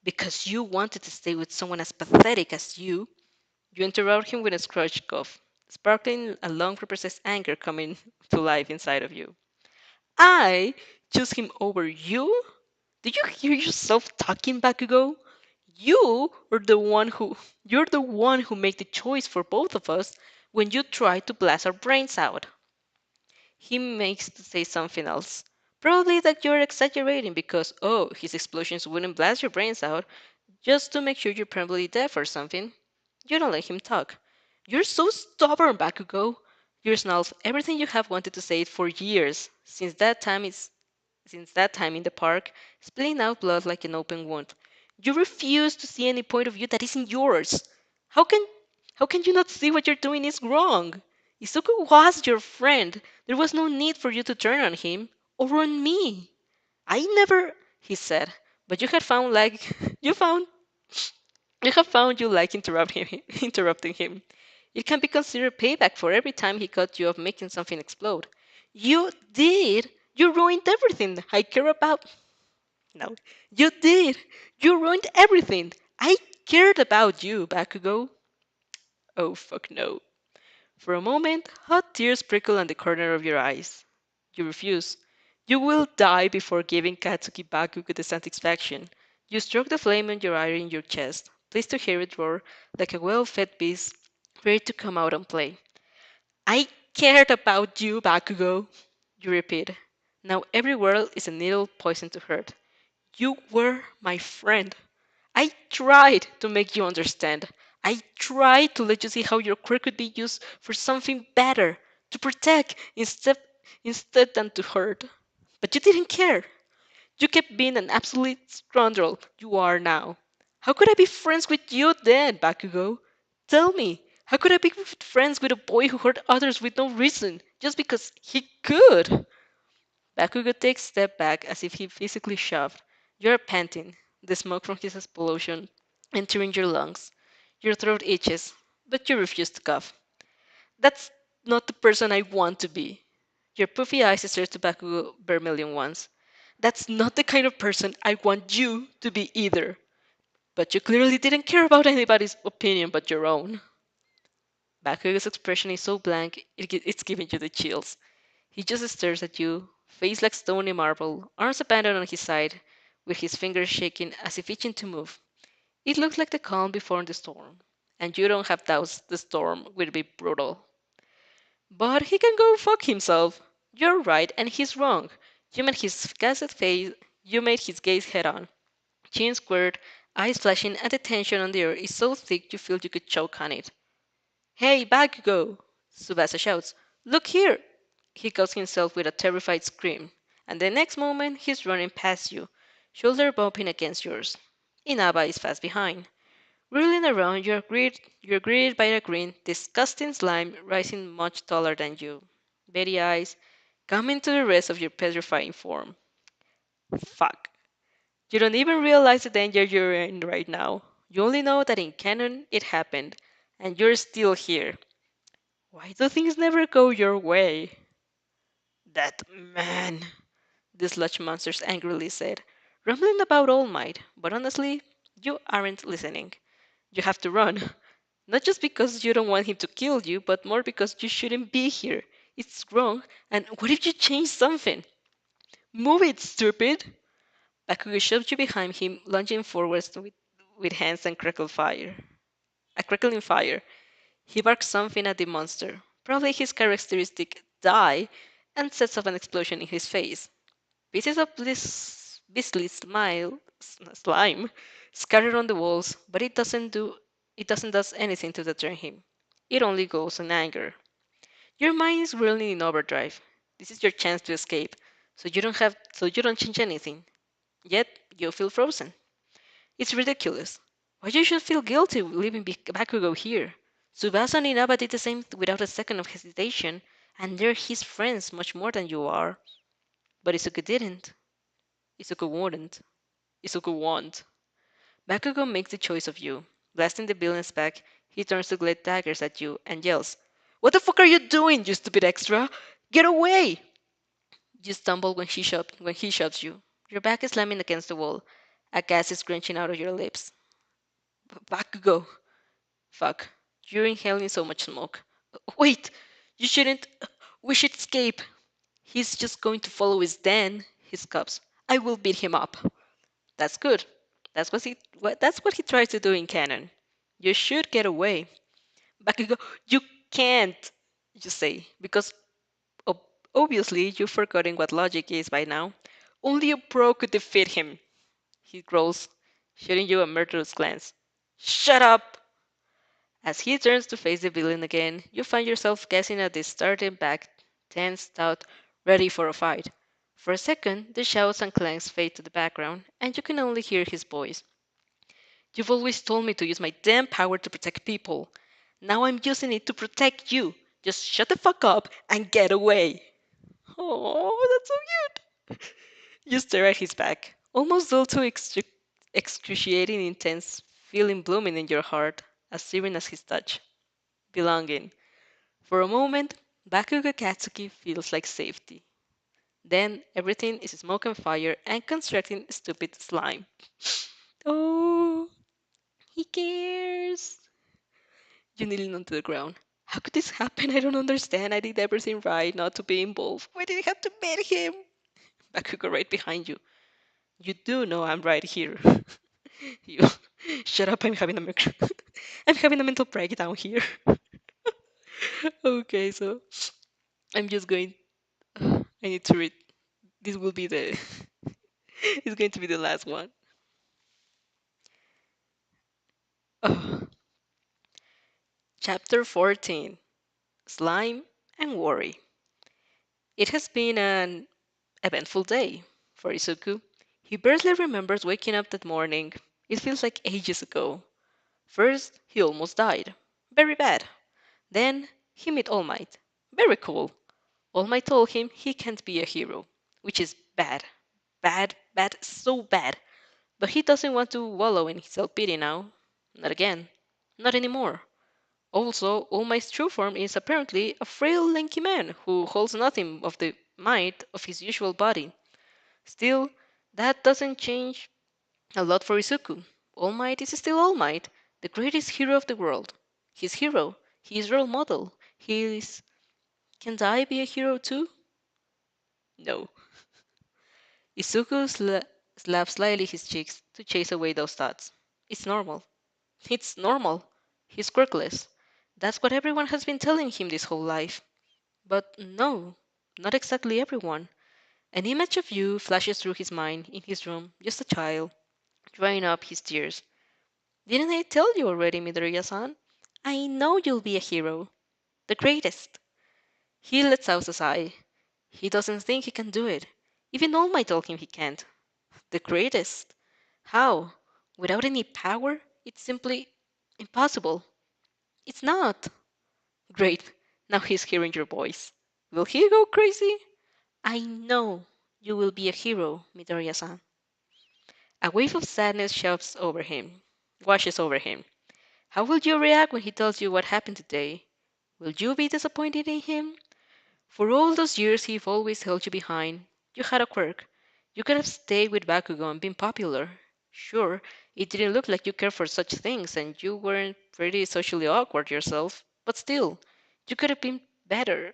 Because you wanted to stay with someone as pathetic as you. You interrupt him with a scratched cough, sparkling a long repressed anger coming to life inside of you. I choose him over you? Did you hear yourself talking, Bakugo? You are the one who you're the one who made the choice for both of us when you tried to blast our brains out. He makes to say something else. Probably that you're exaggerating because, oh, his explosions wouldn't blast your brains out, just to make sure you're probably deaf or something. You don't let him talk. You're so stubborn, Bakugo. You snarl everything you have wanted to say it for years, since that time in the park, spilling out blood like an open wound. You refuse to see any point of view that isn't yours. How can how can you not see what you're doing is wrong? Izuku was your friend. There was no need for you to turn on him or on me. I never, he said, but you had found like you found you have found you like interrupting him. It can be considered payback for every time he caught you off making something explode. You did. You ruined everything I care about. No, you did. You ruined everything. I cared about you, Bakugo. Oh, fuck no. For a moment, hot tears prickle on the corner of your eyes. You refuse. You will die before giving Katsuki Bakugo the satisfaction. You stroke the flame on your eye in your chest, pleased to hear it roar like a well-fed beast ready to come out and play. I cared about you, Bakugo. You repeat. Now every word is a needle poisoned to hurt. You were my friend. I tried to make you understand. I tried to let you see how your quirk could be used for something better, to protect instead than to hurt. But you didn't care. You kept being an absolute scoundrel you are now. How could I be friends with you then, Bakugo? Tell me, how could I be friends with a boy who hurt others with no reason, just because he could? Bakugo takes a step back as if he physically shoved. You're panting, the smoke from his explosion entering your lungs. Your throat itches, but you refuse to cough. That's not the person I want to be. Your puffy eyes stare to Bakugo vermilion ones. That's not the kind of person I want you to be either. But you clearly didn't care about anybody's opinion but your own. Bakugo's expression is so blank, it's giving you the chills. He just stares at you, face like stony marble, arms abandoned on his side, with his fingers shaking as if itching to move. It looks like the calm before the storm, and you don't have doubts the storm will be brutal. But he can go fuck himself. You're right and he's wrong. You made his gassed face, you made his gaze head on. Chin squared, eyes flashing, and the tension on the air is so thick you feel you could choke on it. Hey, Bakugo! Subasa shouts. Look here! He cuts himself with a terrified scream, and the next moment he's running past you, shoulder bumping against yours. Inaba is fast behind. Whirling around, you're greeted by a green, disgusting slime rising much taller than you. Beady eyes, coming to the rest of your petrifying form. Fuck. You don't even realize the danger you're in right now. You only know that in canon it happened, and you're still here. Why do things never go your way? That man, the sludge monsters angrily said, rumbling about All Might, but honestly, you aren't listening. You have to run. Not just because you don't want him to kill you, but more because you shouldn't be here. It's wrong, and what if you change something? Move it, stupid! Bakugo shoved you behind him, lunging forwards with hands and crackle fire. A crackling fire. He barks something at the monster, probably his characteristic die, and sets off an explosion in his face. Pieces of beastly slime scattered on the walls, but it doesn't do anything to deter him. It only goes in anger. Your mind is whirling in overdrive. This is your chance to escape, so you don't change anything. Yet you feel frozen. It's ridiculous. Why you should feel guilty leaving Bakugo here? Tsubasa and Inaba did the same without a second of hesitation, and they're his friends much more than you are. But Izuku didn't. Izuku wouldn't. Izuku won't. Bakugo makes the choice of you. Blasting the villain's back, he turns to glare daggers at you and yells, What the fuck are you doing, you stupid extra? Get away! You stumble when he shoves you. Your back is slamming against the wall. A gas is crunching out of your lips. Bakugo! Fuck. You're inhaling so much smoke. Wait! You shouldn't. We should escape. He's just going to follow his den, he scoffs. I will beat him up. That's good. That's what he tries to do in canon. You should get away. Bakugo, you can't, you say, because ob- obviously you've forgotten what logic is by now. Only a pro could defeat him, he growls, shooting you a murderous glance. Shut up! As he turns to face the villain again, you find yourself gazing at this starting back, tense, taut, ready for a fight. For a second, the shouts and clangs fade to the background, and you can only hear his voice. You've always told me to use my damn power to protect people. Now I'm using it to protect you. Just shut the fuck up and get away. Oh, that's so cute. You stare at his back, almost dull to excruciating intense, feeling blooming in your heart, as searing as his touch. Belonging. For a moment, Bakugo Katsuki feels like safety. Then everything is smoke and fire and constructing stupid slime. Oh, he cares. You kneeling onto the ground. How could this happen? I don't understand. I did everything right not to be involved. Why did you have to beat him? Bakugo right behind you. You do know I'm right here. You shut up. I'm having a mental breakdown here. Okay, so I'm just going. I need to read. This will be the. It's going to be the last one. Oh, Chapter 14: Slime and Worry. It has been an eventful day for Izuku. He barely remembers waking up that morning. It feels like ages ago. First, he almost died. Very bad. Then, he met All Might. Very cool. All Might told him he can't be a hero, which is bad. Bad, bad, so bad. But he doesn't want to wallow in self-pity now. Not again. Not anymore. Also, All Might's true form is apparently a frail, lanky man who holds nothing of the might of his usual body. Still, that doesn't change a lot for Izuku. All Might is still All Might, the greatest hero of the world. He's hero. He is role model. He is. Can I be a hero too? No. Izuku slaps slightly his cheeks to chase away those thoughts. It's normal. It's normal. He's quirkless. That's what everyone has been telling him this whole life. But no, not exactly everyone. An image of you flashes through his mind in his room, just a child, drying up his tears. Didn't I tell you already, Midoriya-san? I know you'll be a hero. The greatest. He lets out a sigh. He doesn't think he can do it. Even All Might told him he can't. The greatest? How? Without any power? It's simply impossible. It's not. Great. Now he's hearing your voice. Will he go crazy? I know you will be a hero, Midoriya-san. A wave of sadness washes over him. How will you react when he tells you what happened today? Will you be disappointed in him? For all those years he've always held you behind. You had a quirk. You could have stayed with Bakugo and been popular. Sure, it didn't look like you cared for such things and you weren't pretty socially awkward yourself, but still, you could have been better.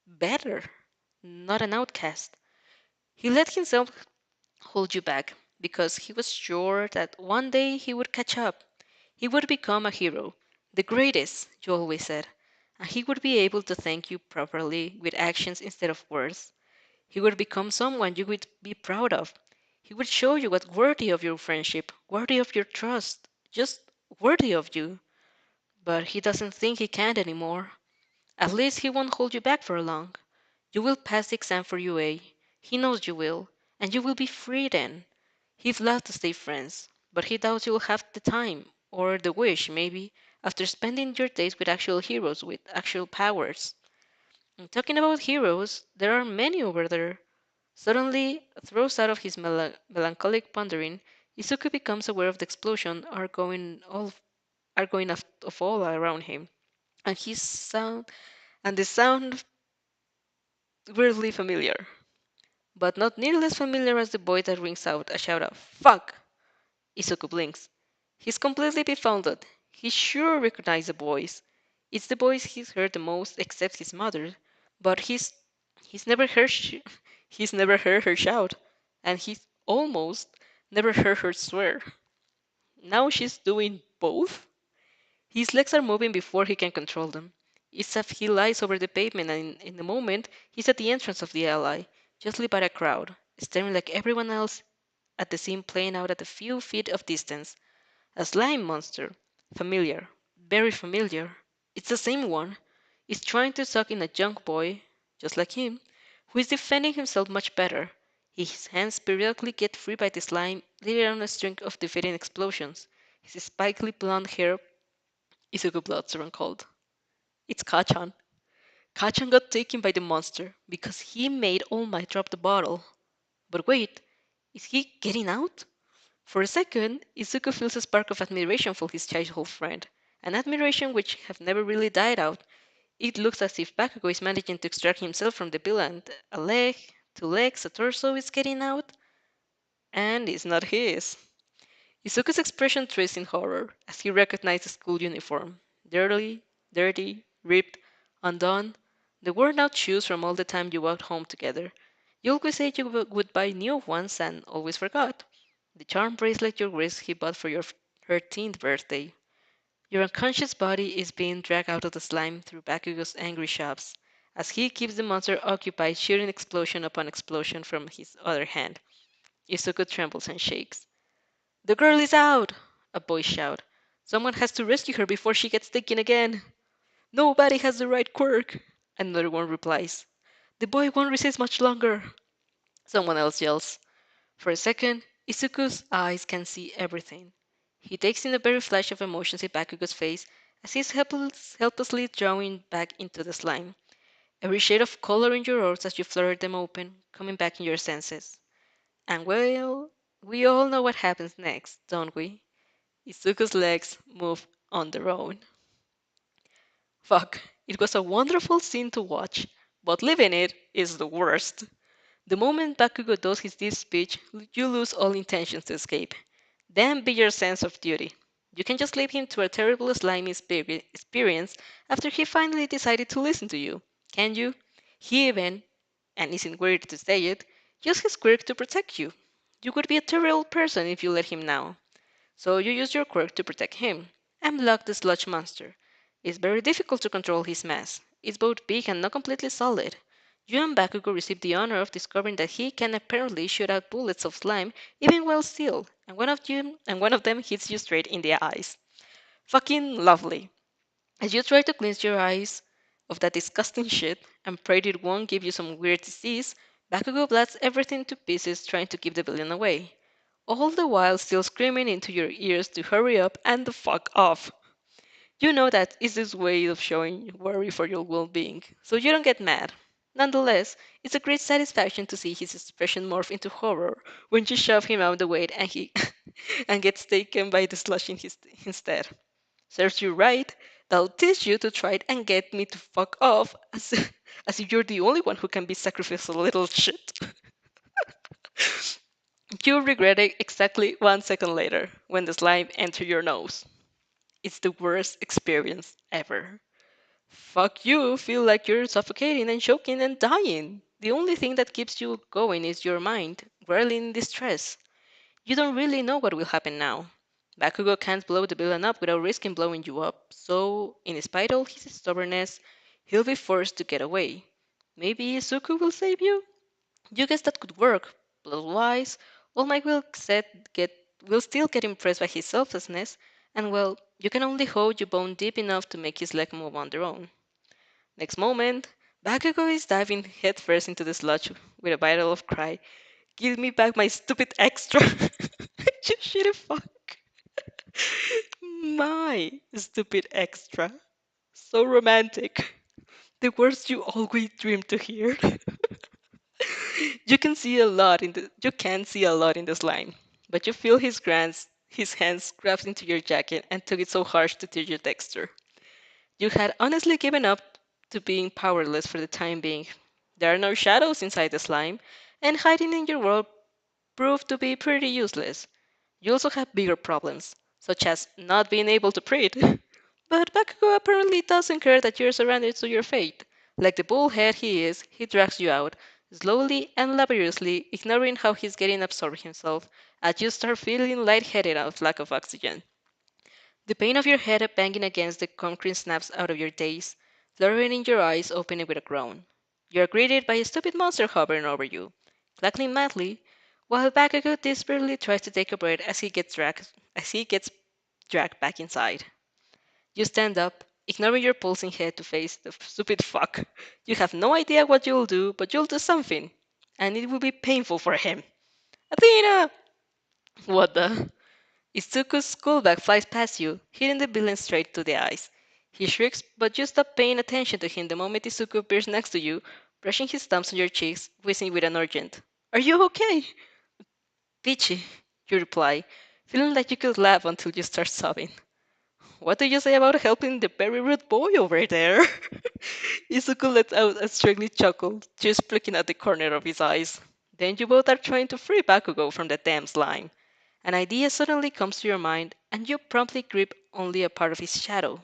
Better. Not an outcast. He let himself hold you back because he was sure that one day he would catch up. He would become a hero, the greatest, you always said, and he would be able to thank you properly with actions instead of words. He would become someone you would be proud of. He would show you what worthy of your friendship, worthy of your trust, just worthy of you. But he doesn't think he can anymore. At least he won't hold you back for long. You will pass the exam for UA. He knows you will, and you will be free then. He'd love to stay friends, but he doubts you'll have the time, or the wish, maybe, after spending your days with actual heroes with actual powers. And talking about heroes, there are many over there. Suddenly, throws out of his melancholic pondering, Izuku becomes aware of the explosion are going of all around him, and his sound and the sound weirdly familiar, but not nearly as familiar as the voice that rings out a shout of "Fuck!" Izuku blinks. He's completely befounded. He sure recognized the voice. It's the voice he's heard the most, except his mother. But he's never heard he's never heard her shout, and he's almost never heard her swear. Now she's doing both. His legs are moving before he can control them. It's as if he lies over the pavement, and in a moment he's at the entrance of the alley, just lit by a crowd, staring like everyone else at the scene playing out at a few feet of distance. A slime monster. Familiar. Very familiar. It's the same one. It's trying to suck in a young boy, just like him, who is defending himself much better. His hands periodically get free by the slime, leading on a string of defeating explosions. His spikily blonde hair is a good blood servant cold. It's Kachan. Kachan got taken by the monster because he made All Might drop the bottle. But wait, is he getting out? For a second, Izuku feels a spark of admiration for his childhood friend, an admiration which have never really died out. It looks as if Bakugo is managing to extract himself from the bill and a leg, two legs, a torso is getting out, and it's not his. Izuku's expression twists in horror as he recognizes the school uniform. Dirty, ripped, undone, the worn out shoes from all the time you walked home together. You always said you would buy new ones and always forgot. The charm bracelet your wrist he bought for your 13th birthday. Your unconscious body is being dragged out of the slime through Bakugo's angry shops, as he keeps the monster occupied shooting explosion upon explosion from his other hand. Izuku trembles and shakes. The girl is out! A voice shouts. Someone has to rescue her before she gets taken again. Nobody has the right quirk. Another one replies. The boy won't resist much longer. Someone else yells. For a second, Izuku's eyes can see everything. He takes in the very flash of emotions in Bakugo's face as he's helplessly drawing back into the slime. Every shade of color in your orbs as you flutter them open, coming back in your senses. And well, we all know what happens next, don't we? Izuku's legs move on their own. Fuck, it was a wonderful scene to watch, but living it is the worst. The moment Bakugo does his deep speech, you lose all intentions to escape. Then be your sense of duty. You can just leave him to a terrible slimy experience after he finally decided to listen to you, can you? He even, and isn't weird to say it, used his quirk to protect you. You would be a terrible person if you let him now. So you use your quirk to protect him, and block the sludge monster. It's very difficult to control his mass. It's both big and not completely solid. You and Bakugo receive the honor of discovering that he can apparently shoot out bullets of slime even while still, and one of them hits you straight in the eyes. Fucking lovely. As you try to cleanse your eyes of that disgusting shit and pray it won't give you some weird disease, Bakugo blasts everything to pieces trying to keep the villain away. All the while still screaming into your ears to hurry up and the fuck off. You know that is his way of showing worry for your well-being, so you don't get mad. Nonetheless, it's a great satisfaction to see his expression morph into horror when you shove him out of the way and he and gets taken by the slush instead. Serves you right, that'll teach you to try it and get me to fuck off as if you're the only one who can be sacrificed a little shit. You regret it exactly 1 second later when the slime enters your nose. It's the worst experience ever. Fuck you, feel like you're suffocating and choking and dying. The only thing that keeps you going is your mind, whirling in distress. You don't really know what will happen now. Bakugo can't blow the villain up without risking blowing you up, so, in spite of his stubbornness, he'll be forced to get away. Maybe Izuku will save you? You guess that could work, but otherwise, All Might will still get impressed by his selflessness, and well, you can only hope you bone deep enough to make his leg move on their own. Next moment, Bakugo is diving headfirst into the sludge with a vital cry. Give me back my stupid extra! You shitty fuck! My stupid extra. So romantic. The words you always dreamed to hear. You can see a lot in the slime, but you feel his hands grabbed into your jacket and took it so harsh to tear your texture. You had honestly given up to being powerless for the time being. There are no shadows inside the slime, and hiding in your world proved to be pretty useless. You also have bigger problems, such as not being able to breathe. But Bakugo apparently doesn't care that you're surrendered to your fate. Like the bullhead he is, he drags you out, slowly and laboriously, ignoring how he's getting absorbed himself, as you start feeling lightheaded out of lack of oxygen. The pain of your head banging against the concrete snaps out of your daze, fluttering in your eyes, opening with a groan. You are greeted by a stupid monster hovering over you, cackling madly, while Bakugo desperately tries to take a breath as he gets dragged back inside. You stand up, ignoring your pulsing head to face the stupid fuck. You have no idea what you'll do, but you'll do something, and it will be painful for him. Athena! What the? Izuku's school bag flies past you, hitting the villain straight to the eyes. He shrieks, but you stop paying attention to him the moment Izuku appears next to you, brushing his thumbs on your cheeks, whistling with an urgent, "Are you okay?" "Peachy," you reply, feeling like you could laugh until you start sobbing. "What do you say about helping the very rude boy over there?" Izuku lets out a straggly chuckle, tears flicking at the corner of his eyes. Then you both are trying to free Bakugo from the damn slime. An idea suddenly comes to your mind, and you promptly grip only a part of his shadow.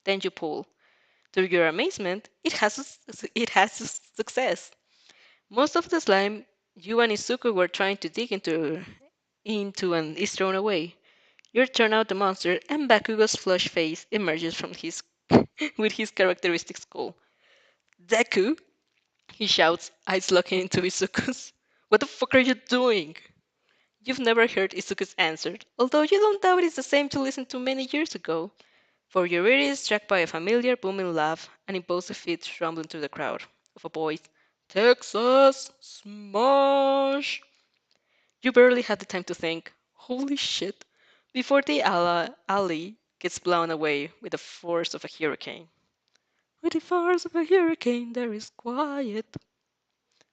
Then you pull. To your amazement, it has a success. Most of the slime you and Izuku were trying to dig into and is thrown away. You turn out the monster, and Bakugo's flushed face emerges from his with his characteristic skull. "Deku!" he shouts, eyes looking into Izuku's. "What the fuck are you doing?" You've never heard Izuku's answer, although you don't doubt it's the same you listened to many years ago, for your ear is struck by a familiar booming laugh and impulsive feet rumbling through the crowd of a voice. "Texas Smash!" You barely had the time to think, "Holy shit, before the alley gets blown away with the force of a hurricane. With the force of a hurricane, there is quiet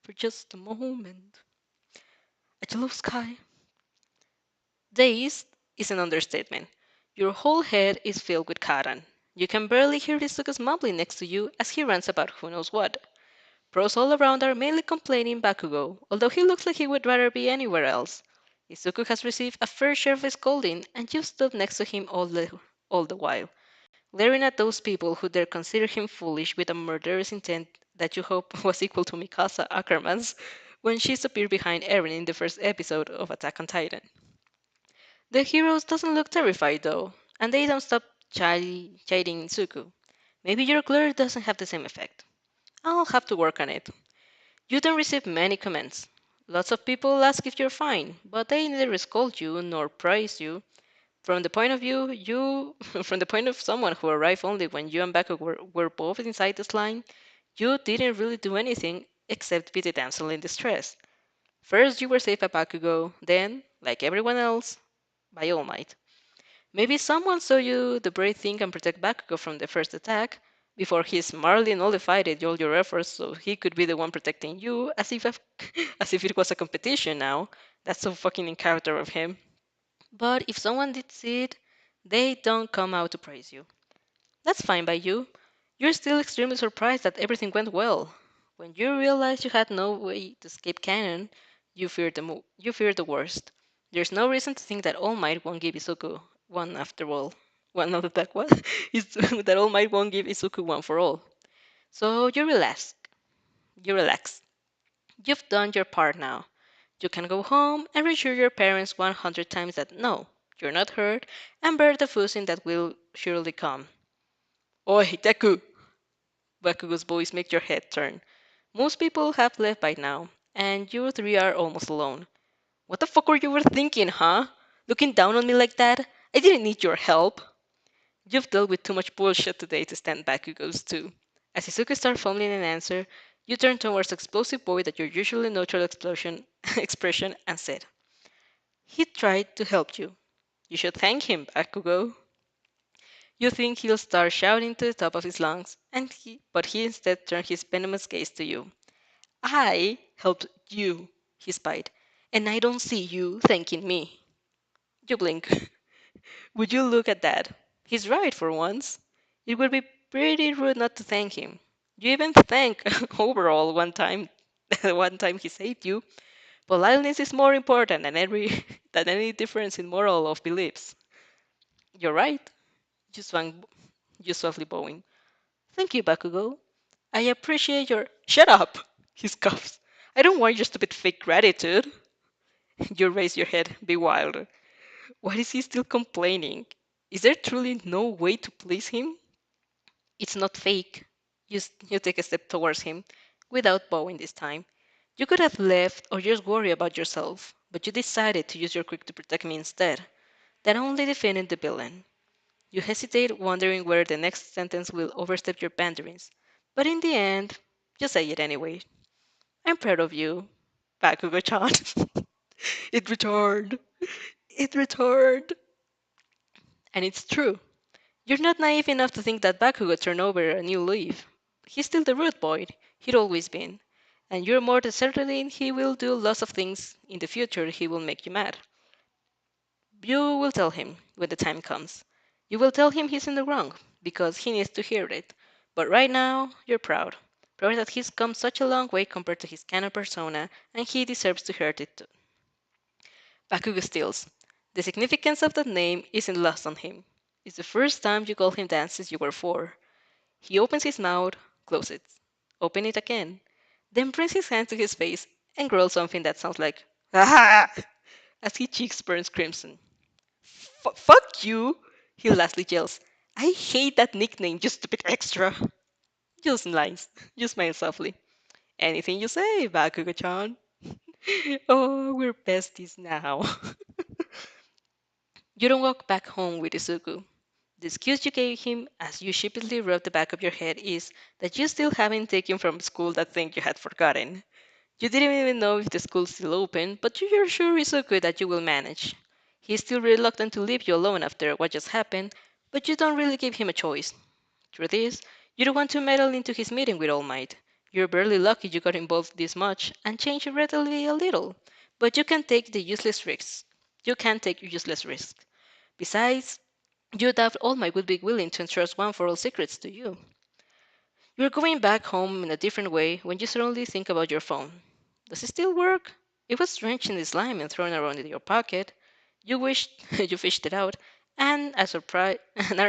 for just a moment. A yellow sky. Dazed is an understatement. Your whole head is filled with cotton. You can barely hear Hisoka's mumbling next to you as he rants about who knows what. Pros all around are mainly complaining Bakugo, although he looks like he would rather be anywhere else. Izuku has received a fair share of his scolding, and you've stood next to him all the while, glaring at those people who dare consider him foolish with a murderous intent that you hope was equal to Mikasa Ackerman's when she appeared behind Eren in the first episode of Attack on Titan. The heroes doesn't look terrified though, and they don't stop chiding Izuku. Maybe your glare doesn't have the same effect. I'll have to work on it. You don't receive many comments. Lots of people ask if you're fine, but they neither scold you nor praise you. From the point of view you from the point of someone who arrived only when you and Baku were both inside the slime, you didn't really do anything except be the damsel in distress. First you were saved by Bakugo, then, like everyone else, by All Might. Maybe someone saw you the brave thing and protect Bakugo from the first attack, before he smartly nullified all your efforts so he could be the one protecting you, as if it was a competition now. That's so fucking in character of him. But if someone did see it, they don't come out to praise you. That's fine by you. You're still extremely surprised that everything went well. When you realized you had no way to escape canon, you feared the worst. There's no reason to think that All Might won't give Izuku one after all. Well, not that what? Is that All Might won't give Izuku one for all. So you relax. You relax. You've done your part now. You can go home and reassure your parents 100 times that no, you're not hurt, and bear the fussing that will surely come. Oi, Deku! Bakugo's voice makes your head turn. Most people have left by now, and you three are almost alone. What the fuck were you thinking, huh? Looking down on me like that? I didn't need your help. You've dealt with too much bullshit today to stand Bakugo's too. As Izuku starts fumbling an answer, you turn towards the explosive boy that your usually neutral explosion expression and said, "He tried to help you. You should thank him, Bakugo." You think he'll start shouting to the top of his lungs, but he instead turned his venomous gaze to you. "I helped you," he spied, "and I don't see you thanking me." You blink. Would you look at that? He's right for once. It would be pretty rude not to thank him. You even thank overall one time one time he saved you. Politeness is more important than than any difference in moral of beliefs. You're right. You swung you softly bowing. Thank you, Bakugo. I appreciate your shut up, he scoffs. I don't want your stupid fake gratitude. You raise your head, bewildered. Why is he still complaining? Is there truly no way to please him? It's not fake. You take a step towards him, without bowing this time. You could have left or just worry about yourself, but you decided to use your quick to protect me instead. That only defended the villain. You hesitate, wondering whether the next sentence will overstep your boundaries, but in the end, you say it anyway. I'm proud of you, Bakugo-chan. It returned. It returned. And it's true. You're not naive enough to think that Bakugo turned over a new leaf. He's still the root boy. He'd always been. And you're more than certain he will do lots of things in the future he will make you mad. You will tell him when the time comes. You will tell him he's in the wrong, because he needs to hear it. But right now, you're proud. Proud that he's come such a long way compared to his canon persona, and he deserves to hear it too. Bakugo steals. The significance of that name isn't lost on him. It's the first time you call him that since you were 4. He opens his mouth, closes it, open it again, then brings his hand to his face and growls something that sounds like "Ah!" as his cheeks burns crimson. Fuck you! He lastly yells. I hate that nickname, you stupid extra. You smile softly. Anything you say, Bakugo-chan. Oh, we're besties now. You don't walk back home with Izuku. The excuse you gave him as you sheepishly rub the back of your head is that you still haven't taken from school that thing you had forgotten. You didn't even know if the school's still open, but you're sure Izuku that you will manage. He's still reluctant to leave you alone after what just happened, but you don't really give him a choice. Truth is, you don't want to meddle into his meeting with All Might. You're barely lucky you got involved this much and changed relatively a little, but you can take the useless risks. You can take useless risks. Besides, you doubt All Might would be willing to entrust one for all secrets to you. You're going back home in a different way when you suddenly think about your phone. Does it still work? It was drenched in the slime and thrown around in your pocket. You wished you fished it out, and are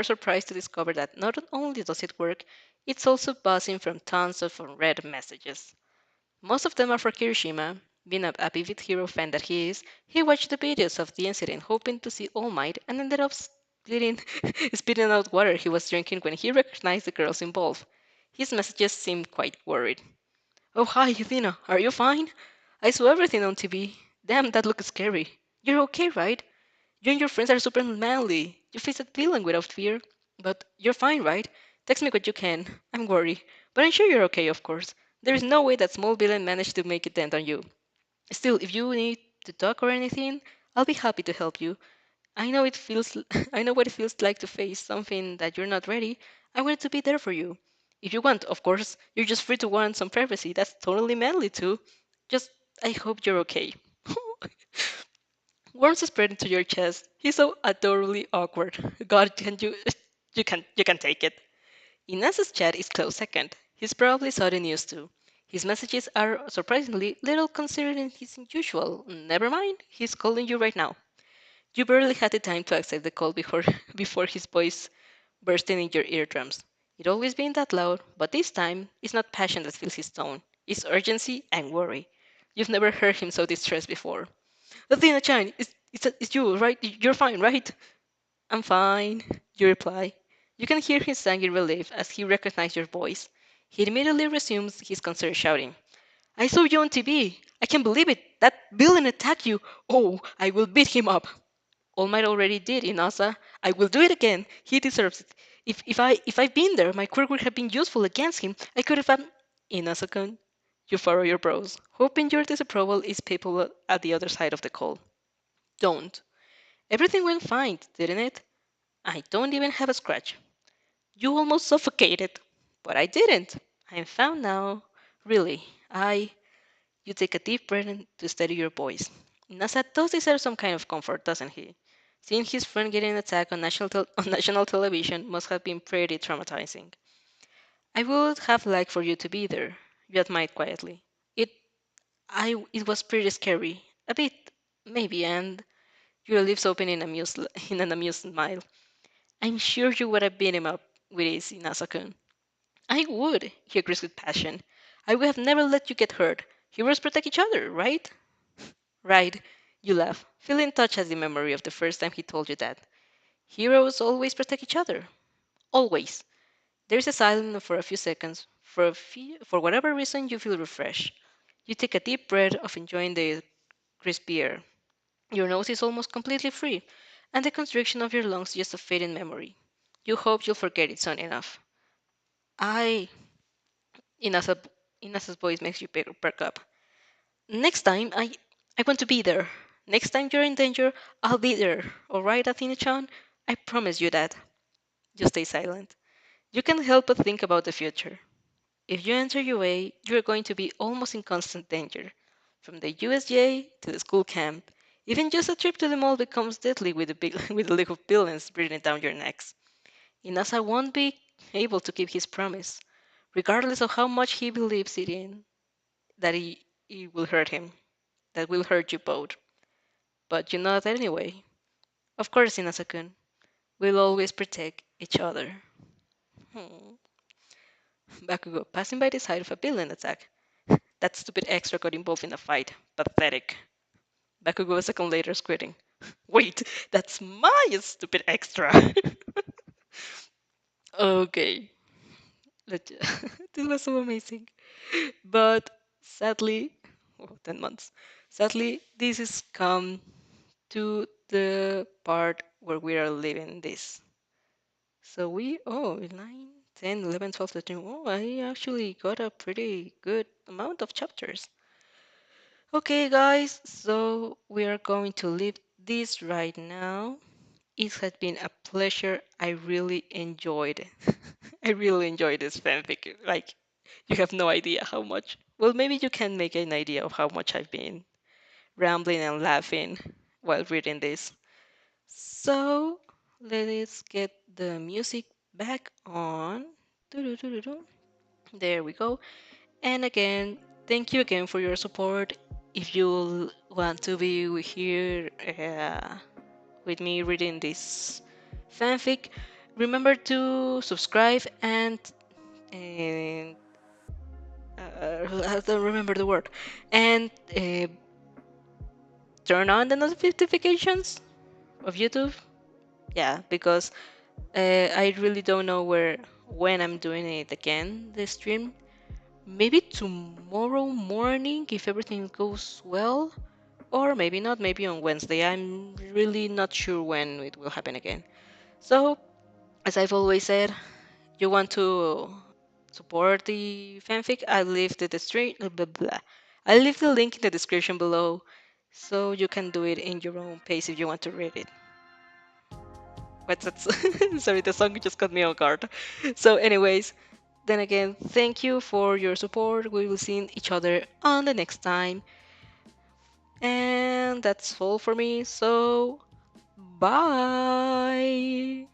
surprised to discover that not only does it work, it's also buzzing from tons of unread messages. Most of them are for Kirishima. Being a vivid hero fan that he is, he watched the videos of the incident hoping to see All Might and ended up spitting, spitting out water he was drinking when he recognized the girls involved. His messages seemed quite worried. Oh, hi, Athena. Are you fine? I saw everything on TV. Damn, that looks scary. You're okay, right? You and your friends are super manly. You face that villain without fear. But you're fine, right? Text me what you can. I'm worried. But I'm sure you're okay, of course. There is no way that small villain managed to make a dent on you. Still, if you need to talk or anything, I'll be happy to help you. I know it feels I know what it feels like to face something that you're not ready. I wanted to be there for you. If you want, of course, you're just free to want some privacy. That's totally manly too. Just I hope you're okay. Worms spread into your chest. He's so adorably awkward. God, you can take it. Inaz's chat is close second. He's probably saw the news too. His messages are surprisingly little considering his usual. Never mind, he's calling you right now. You barely had the time to accept the call before before his voice bursting in your eardrums. It always been that loud, but this time it's not passion that fills his tone. It's urgency and worry. You've never heard him so distressed before. Athena-chan, it's you, right? You're fine, right? I'm fine, you reply. You can hear his angry relief as he recognizes your voice. He immediately resumes his concerned shouting. I saw you on TV. I can't believe it. That villain attacked you. Oh, I will beat him up. All Might already did in NASA. I will do it again. He deserves it. If I've been there, my quirk would have been useful against him. I could have Inasa-kun, you furrow your brows, hoping your disapproval is palpable at the other side of the call. Don't. Everything went fine, didn't it? I don't even have a scratch. You almost suffocated. But I didn't. I'm found now. Really. You take a deep breath to steady your voice. Nasa does deserve some kind of comfort, doesn't he? Seeing his friend getting attacked on on national television must have been pretty traumatizing. I would have liked for you to be there, you admit quietly. It it was pretty scary. A bit, maybe, and your lips open in an amused smile. I'm sure you would have beat him up with ease, Inasa-kun. I would, he agrees with passion. I would have never let you get hurt. Heroes protect each other, right? Right, you laugh, feeling touched at the memory of the first time he told you that. Heroes always protect each other. Always. There is a silence for a few seconds. For whatever reason, you feel refreshed. You take a deep breath of enjoying the crispy air. Your nose is almost completely free, and the constriction of your lungs just a fading memory. You hope you'll forget it soon enough. I, Inasa, Inasa's voice makes you perk up. Next time, I want to be there. Next time you're in danger, I'll be there. All right, Athena-chan? I promise you that. You stay silent. You can't help but think about the future. If you enter UA, you're going to be almost in constant danger. From the USJ to the school camp, even just a trip to the mall becomes deadly with with a league of villains breathing down your necks. Inasa won't be able to keep his promise, regardless of how much he believes it in that it will hurt him, that will hurt you both. But you know that anyway. Of course, Inasa-kun, we'll always protect each other. Hmm. Bakugo, passing by the side of a villain attack. That stupid extra got involved in a fight. Pathetic. Bakugo a second later squirting. Wait, that's my stupid extra. Okay. This was so amazing. But sadly, 10 months. Sadly, this is come to the part where we are leaving this. So we, 9, 10, 11, 12, 13. Oh, I actually got a pretty good amount of chapters. Okay, guys, so we are going to leave this right now. It has been a pleasure. I really enjoyed it. I really enjoyed this fanfic. Like, you have no idea how much. Well, maybe you can make an idea of how much I've been rambling and laughing while reading this. So, let us get the music back on. Doo-doo-doo-doo-doo. There we go. And again, thank you again for your support. If you want to be here with me reading this fanfic, remember to subscribe and I don't remember the word, and turn on the notifications of YouTube. Yeah, because I really don't know when I'm doing it again, the stream. Maybe tomorrow morning if everything goes well, or maybe not, maybe on Wednesday. I'm really not sure when it will happen again. So, as I've always said, you want to support the fanfic, I leave the link in the description below so you can do it in your own pace if you want to read it. What's that? Sorry, the song just got me off guard. So, anyways, then again, thank you for your support. We will see each other on the next time. And that's all for me. So, bye.